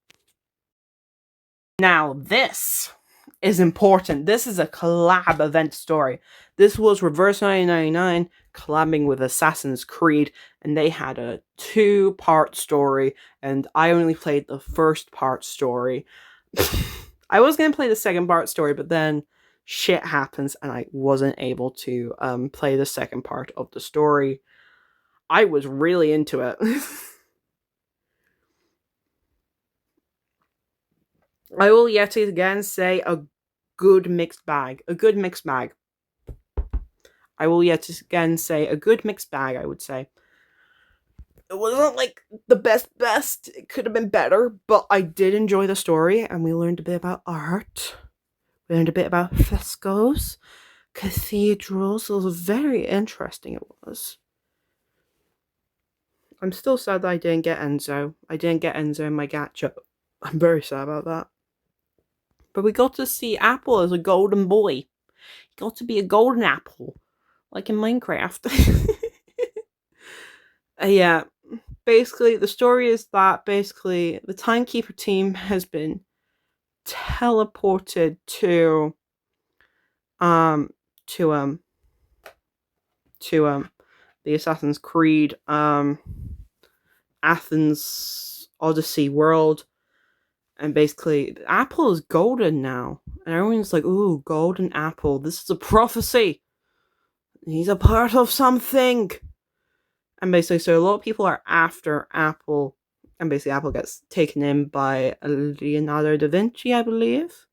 [SPEAKER 1] Now, this is important. This is a collab event story. This was Reverse 1999 collabing with Assassin's Creed, and they had a 2-part story, and I only played the first part story. I was going to play the second part story, but then shit happens, and I wasn't able to play the second part of the story. I was really into it. I will yet again say a good mixed bag. A good mixed bag. I will yet again say a good mixed bag, I would say. It wasn't like the best. It could have been better, but I did enjoy the story, and we learned a bit about art. We learned a bit about frescoes, cathedrals. It was very interesting, it was. I'm still sad that I didn't get Enzo. I didn't get Enzo in my gacha. I'm very sad about that. But we got to see Apple as a golden boy. He got to be a golden apple, like in Minecraft. Yeah, basically the story is that basically the Timekeeper team has been teleported to um to the Assassin's Creed Athens Odyssey world, and basically Apple is golden now, and everyone's like, ooh, golden apple, this is a prophecy, he's a part of something. And basically, so a lot of people are after Apple, and basically Apple gets taken in by Leonardo da Vinci, I believe.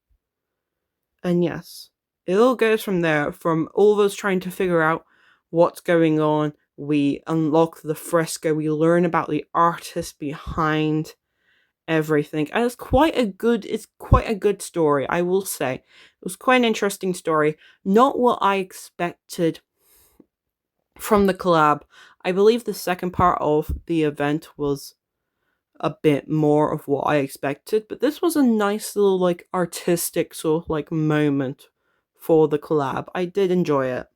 [SPEAKER 1] And yes, it all goes from there, from all of us trying to figure out what's going on. We unlock the fresco, we learn about the artist behind everything, and it's quite a good story, I will say. It was quite an interesting story. Not what I expected from the collab. I believe the second part of the event was a bit more of what I expected, but this was a nice little like artistic sort of like moment for the collab. I did enjoy it.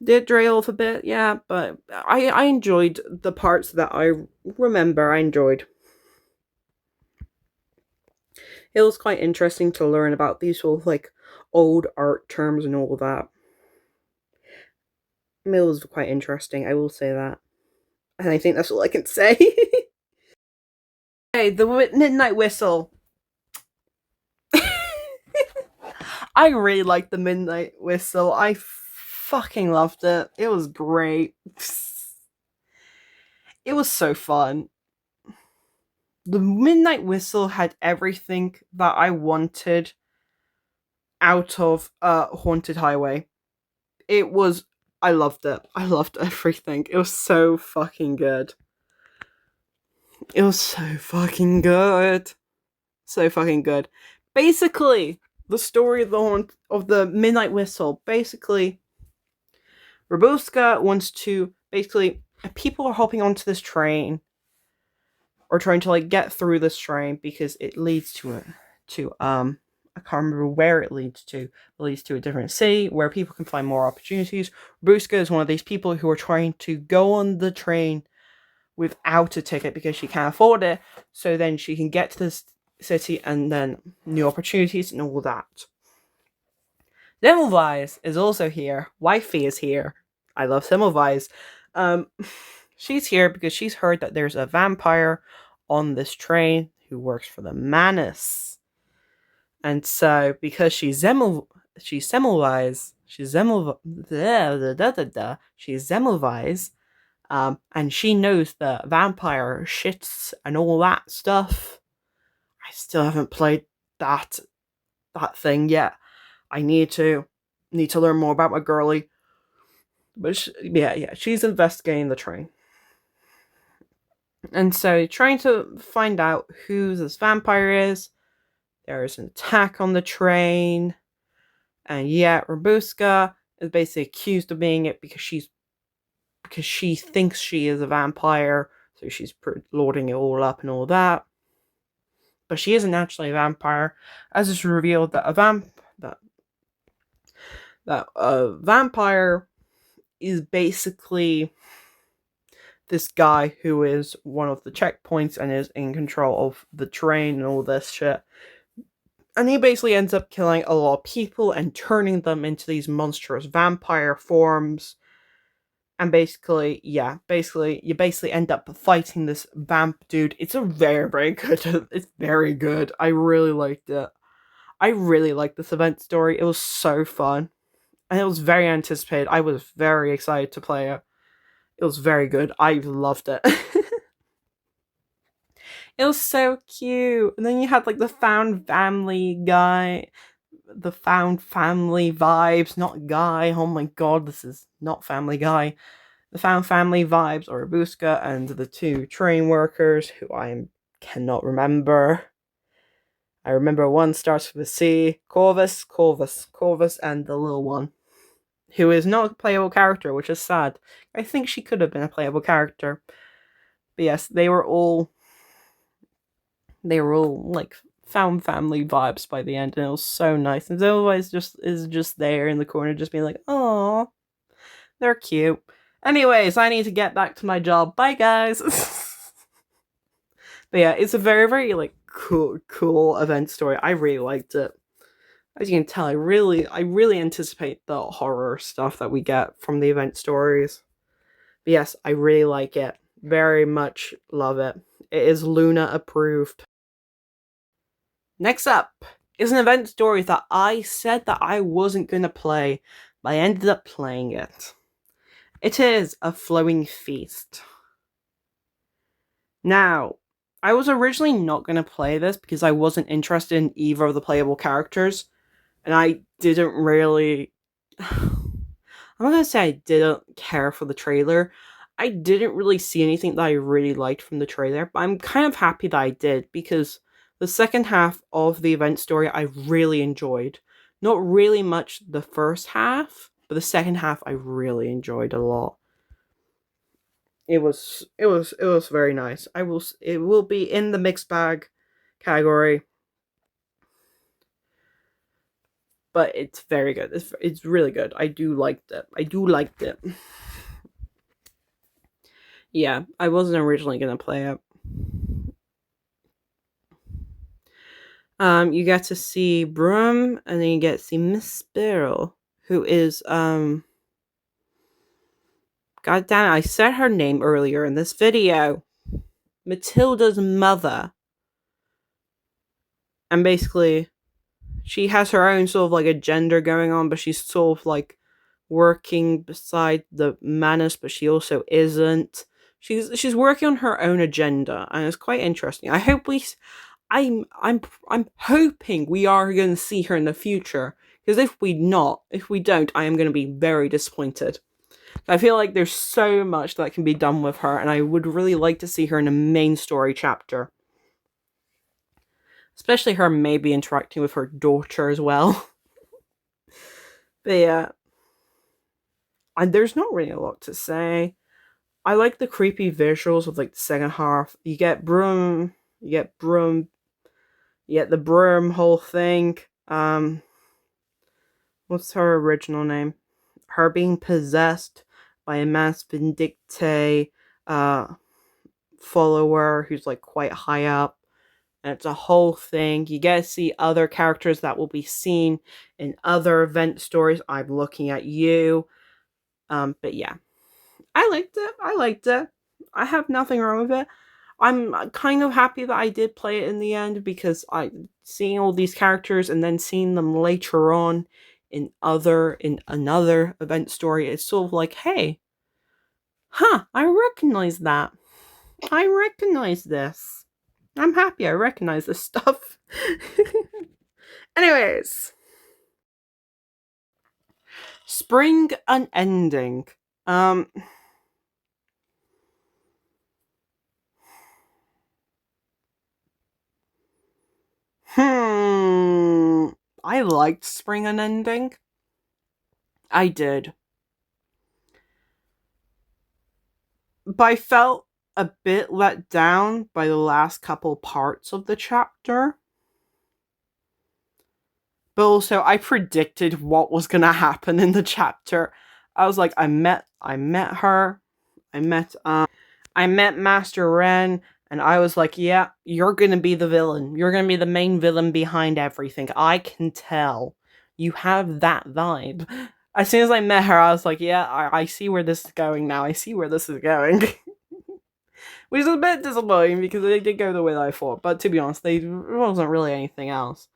[SPEAKER 1] Did derail off a bit, yeah, but I enjoyed the parts that I remember I enjoyed. It was quite interesting to learn about these sort of like old art terms and all that. It was quite interesting, I will say that. And I think that's all I can say. Hey, the midnight whistle. I really liked the midnight whistle. I fucking loved it. It was great. It was so fun. The midnight whistle had everything that I wanted out of Haunted Highway. It was I loved it. I loved everything. It was so fucking good. It was so fucking good. So fucking good. Basically, the story of the Midnight Whistle. Basically, Robuska wants to people are hopping onto this train or trying to like get through this train because it leads to I can't remember where it leads to. It leads to a different city where people can find more opportunities. Robuska is one of these people who are trying to go on the train without a ticket because she can't afford it, so then she can get to this city and then new opportunities and all that. Semmelweis is also here. Wifey is here. I love Semmelweis. She's here because she's heard that there's a vampire on this train who works for the Manus. And so, because she's Semmelweis, and she knows the vampire shits and all that stuff. I still haven't played that thing yet. I need to learn more about my girly. But she's investigating the train. And so trying to find out who this vampire is. There is an attack on the train. And Robuska is basically accused of being it because she thinks she is a vampire, so she's lording it all up and all that. But she isn't actually a vampire, as it's revealed that a vampire is basically this guy who is one of the checkpoints and is in control of the train and all this shit. And he basically ends up killing a lot of people and turning them into these monstrous vampire forms. And basically, you end up fighting this vamp dude. It's a very, very good. It's very good. I really liked it. I really liked this event story. It was so fun. And it was very anticipated. I was very excited to play it. It was very good. I loved it. It was so cute. And then you had like the found family guy. The found family vibes, not guy. Oh my god, this is not Family Guy. The found family vibes are Robuska and the two train workers who cannot remember. I remember one starts with a C. Corvus, and the little one, who is not a playable character, which is sad. I think she could have been a playable character. But yes, they were all like found family vibes by the end, and it was so nice. And Zoe's just there in the corner, just being like, "Aww, they're cute." Anyways, I need to get back to my job. Bye, guys. But yeah, it's a very, very like cool event story. I really liked it. As you can tell, I really anticipate the horror stuff that we get from the event stories. But yes, I really like it. Very much love it. It is Luna approved. Next up is an event story that I said that I wasn't going to play, but I ended up playing it. It is A Flowing Feast. Now, I was originally not going to play this because I wasn't interested in either of the playable characters, and I didn't really... I'm not going to say I didn't care for the trailer. I didn't really see anything that I really liked from the trailer, but I'm kind of happy that I did because the second half of the event story I really enjoyed. Not really much the first half, but the second half I really enjoyed a lot. It was very nice. It will be in the mixed bag category. But it's very good. It's really good. I do liked it. Yeah, I wasn't originally gonna play it. You get to see Broom, and then you get to see Miss Sparrow, who is God damn it, I said her name earlier in this video. Matilda's mother. And basically, she has her own sort of like agenda going on, but she's sort of like working beside the Manus, but she also isn't. She's working on her own agenda, and it's quite interesting. I hope I'm hoping we are going to see her in the future, because if we don't, I am going to be very disappointed. I feel like there's so much that can be done with her, and I would really like to see her in a main story chapter. Especially her maybe interacting with her daughter as well. But yeah, and there's not really a lot to say. I like the creepy visuals of like the second half. You get Broom, you get the Broom whole thing. What's her original name? Her being possessed by a mass vindicte follower who's like quite high up. And it's a whole thing. You get to see other characters that will be seen in other event stories. I'm looking at you. But yeah, I liked it. I have nothing wrong with it. I'm kind of happy that I did play it in the end, because I seeing all these characters and then seeing them later on in another event story, it's sort of like, hey, I recognize that. I recognize this. I'm happy I recognize this stuff. Anyways, spring unending. Um, I liked spring unending. I did. But I felt a bit let down by the last couple parts of the chapter. But also, I predicted what was gonna happen in the chapter. I was like, I met her. I met Master Ren, and I was like, yeah, you're gonna be the villain. You're gonna be the main villain behind everything. I can tell. You have that vibe. As soon as I met her, I was like, yeah, I see where this is going now. I see where this is going. Which is a bit disappointing, because they did go the way that I thought. But to be honest, there wasn't really anything else.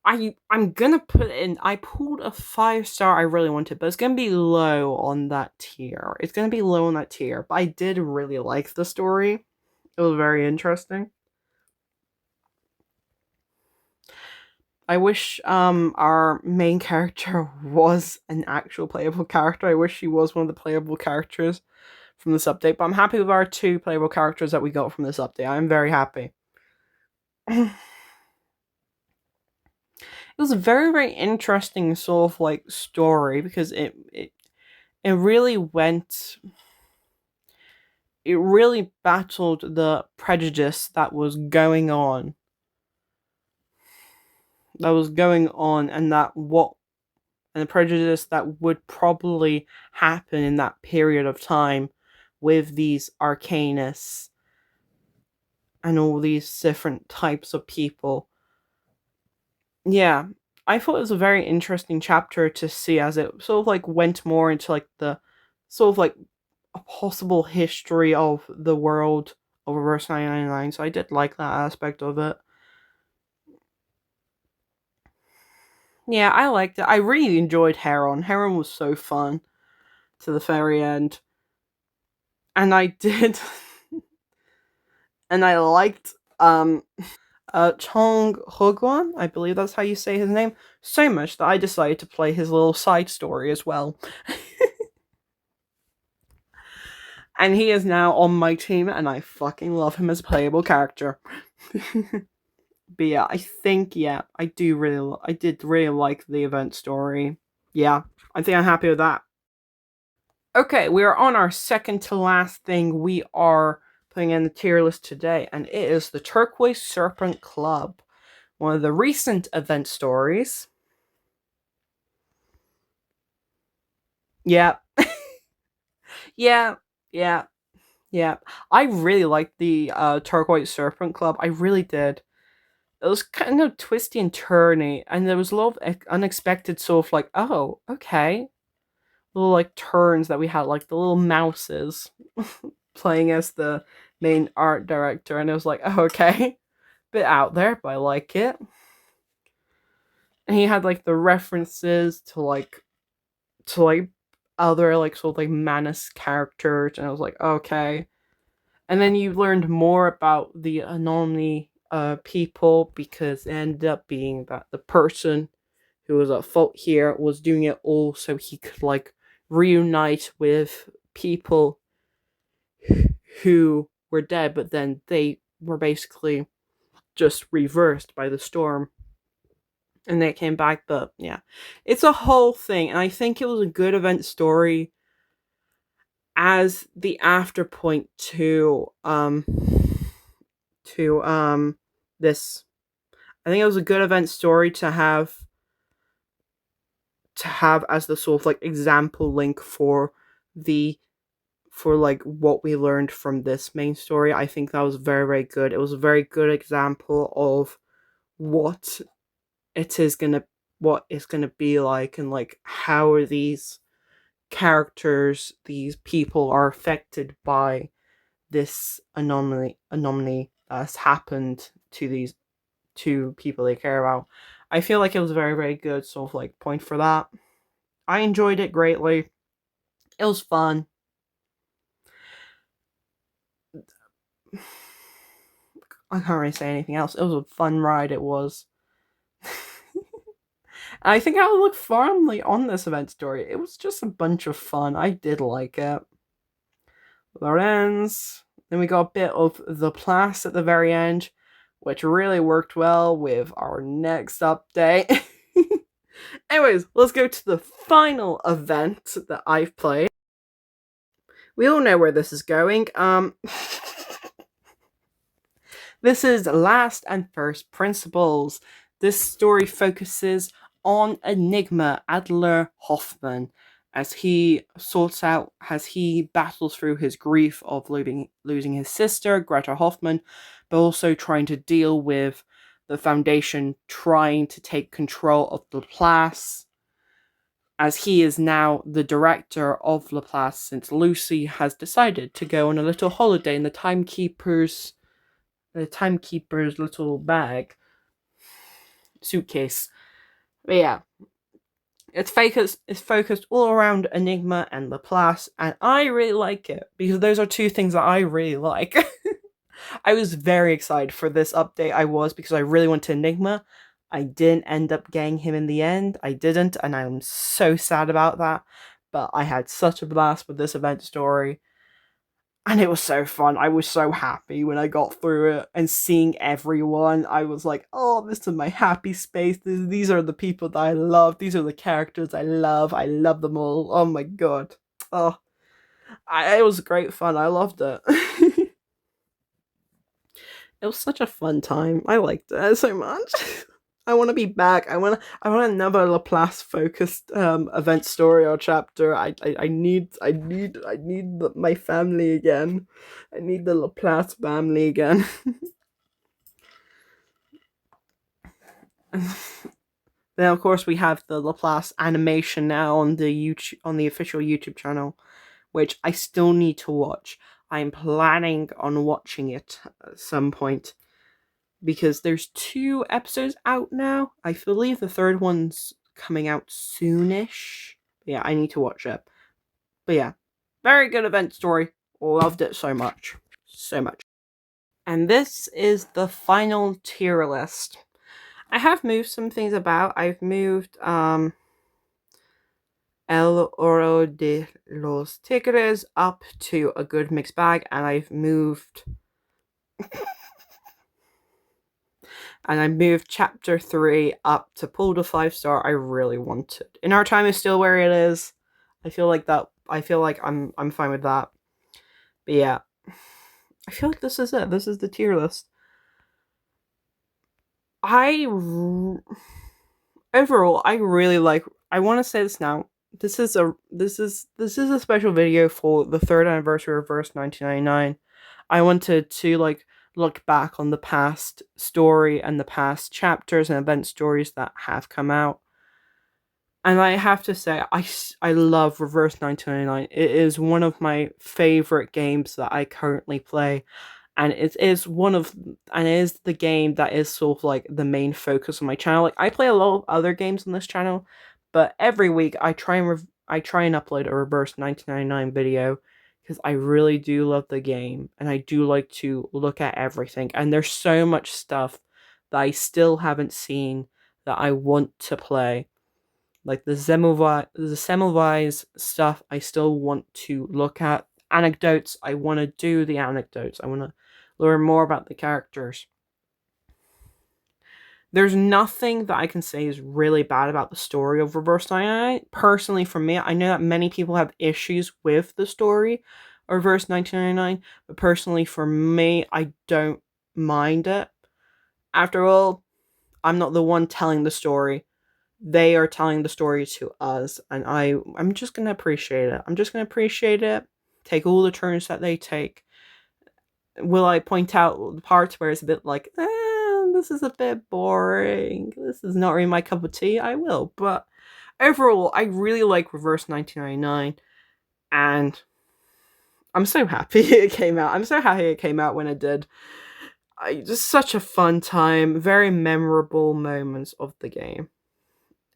[SPEAKER 1] I'm gonna put in. I pulled a 5-star I really wanted, but it's gonna be low on that tier. It's gonna be low on that tier. But I did really like the story. It was very interesting. I wish our main character was an actual playable character. I wish she was one of the playable characters from this update. But I'm happy with our 2 playable characters that we got from this update. I'm very happy. It was a very, very interesting sort of like story, because it really battled the prejudice that was going on, and the prejudice that would probably happen in that period of time with these arcanists and all these different types of people. Yeah, I thought it was a very interesting chapter to see, as it sort of like went more into like the sort of like a possible history of the world of Reverse 999. So I did like that aspect of it. Yeah, I liked it. I really enjoyed Heron. Heron was so fun to the very end. And I did and I liked Chong Hogwan, I believe that's how you say his name, so much that I decided to play his little side story as well. And he is now on my team, and I fucking love him as a playable character. But yeah, I did really like the event story. Yeah, I think I'm happy with that. Okay, we are on our second to last thing we are putting in the tier list today, and it is the Turquoise Serpent Club, one of the recent event stories. Yeah. Yeah, yeah, yeah. I really liked the Turquoise Serpent Club. I really did. it was kind of twisty and turny, and there was a lot of unexpected sort of like, oh, okay, little like turns that we had, like the little mouses playing as the main art director, and it was like, oh, okay, bit out there, but I like it. And he had like the references to like other like sort of like Manus characters, and I was like, okay. And then you learned more about the anomaly people, because it ended up being that the person who was at fault here was doing it all so he could like reunite with people who were dead, but then they were basically just reversed by the storm and they came back. But yeah, it's a whole thing, and I think it was a good event story as the afterpoint to this. I think it was a good event story to have as the sort of like example link for like what we learned from this main story. I think that was very, very good. It was a very good example of what it is gonna what it's gonna be like, and like how are these characters, these people are affected by this anomaly that's happened to these two people they care about. I feel like it was a very, very good sort of like point for that. I enjoyed it greatly. It was fun. I can't really say anything else. It was a fun ride, it was. I think I would look fondly on this event story. It was just a bunch of fun. I did like it. Lorenz. Then we got a bit of the Place at the very end, which really worked well with our next update. Anyways, let's go to the final event that I've played. We all know where this is going. This is Last and First Principles. This story focuses on Enigma Adler Hoffman as he battles through his grief of losing his sister, Greta Hoffman, but also trying to deal with the Foundation trying to take control of Laplace, as he is now the director of Laplace since Lucy has decided to go on a little holiday in the timekeeper's little bag suitcase. But yeah, it's focused all around Enigma and Laplace, and I really like it because those are two things that I really like. I was very excited for this update. I was, because I really wanted Enigma. I didn't end up getting him in the end. I didn't, and I'm so sad about that. But I had such a blast with this event story. And it was so fun. I was so happy when I got through it and seeing everyone. I was like, oh, this is my happy space. These are the people that I love. These are the characters I love. I love them all. Oh my god. Oh, it was great fun. I loved it. It was such a fun time. I liked it so much. I want to be back. I want another Laplace focused event story or chapter. I need my family again. I need the Laplace family again. Then of course we have the Laplace animation now on the official YouTube channel, which I still need to watch. I'm planning on watching it at some point, because there's 2 episodes out now. I believe the third one's coming out soonish. Yeah, I need to watch it. But yeah, very good event story. Loved it so much. So much. And this is the final tier list. I have moved some things about. I've moved El Oro de los Tigres up to a good mixed bag, and I've moved chapter 3 up to pull to 5-star. I really wanted. In Our Time is still where it is. I feel like I'm fine with that. But yeah, I feel like this is it. This is the tier list. Overall, I really like. I want to say this now. This is a special video for the 3rd anniversary of Verse 1999. I wanted to like look back on the past story and the past chapters and event stories that have come out. And I have to say, I love Reverse 1999. It is one of my favorite games that I currently play. And it is and it is the game that is sort of like the main focus of my channel. Like, I play a lot of other games on this channel, but every week I try and upload a Reverse 1999 video because I really do love the game and I do like to look at everything. And there's so much stuff that I still haven't seen that I want to play. Like the Semmelweis stuff, I still want to look at. Anecdotes, I want to do the anecdotes. I want to learn more about the characters. There's nothing that I can say is really bad about the story of Reverse 99. Personally, for me, I know that many people have issues with the story of Reverse 1999, but personally, for me, I don't mind it. After all, I'm not the one telling the story. They are telling the story to us, and I'm just gonna appreciate it. I'm just gonna appreciate it, take all the turns that they take. Will I point out the parts where it's a bit like, this is a bit boring, this is not really my cup of tea? I will, but overall, I really like Reverse 1999, and I'm so happy it came out. I'm so happy it came out when it did. Just such a fun time, very memorable moments of the game.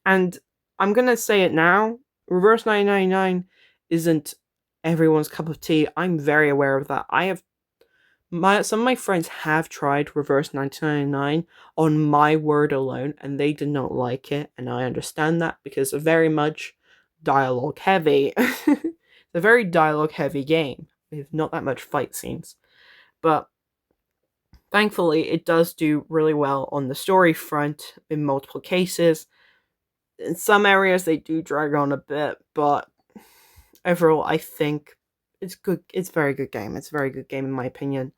[SPEAKER 1] And I'm gonna say it now, Reverse 999 isn't everyone's cup of tea. I'm very aware of that. Some of my friends have tried Reverse 1999 on my word alone, and they did not like it, and I understand that because it's very much dialogue heavy. It's a very dialogue heavy game with not that much fight scenes. But thankfully, it does do really well on the story front in multiple cases. In some areas, they do drag on a bit, but overall, I think it's good. It's a very good game. It's a very good game in my opinion.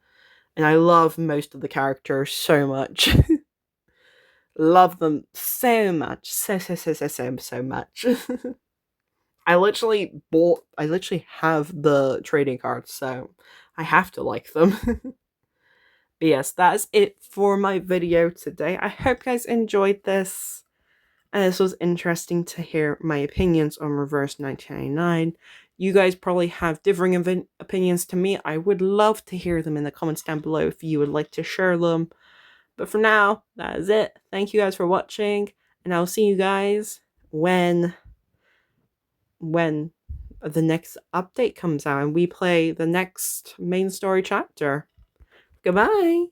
[SPEAKER 1] And I love most of the characters so much. Love them so much. So much. I literally have the trading cards, so I have to like them. But yes, that is it for my video today. I hope you guys enjoyed this. And this was interesting to hear my opinions on Reverse 1999. You guys probably have differing opinions to me. I would love to hear them in the comments down below if you would like to share them. But for now, that is it. Thank you guys for watching, and I'll see you guys when the next update comes out and we play the next main story chapter. Goodbye!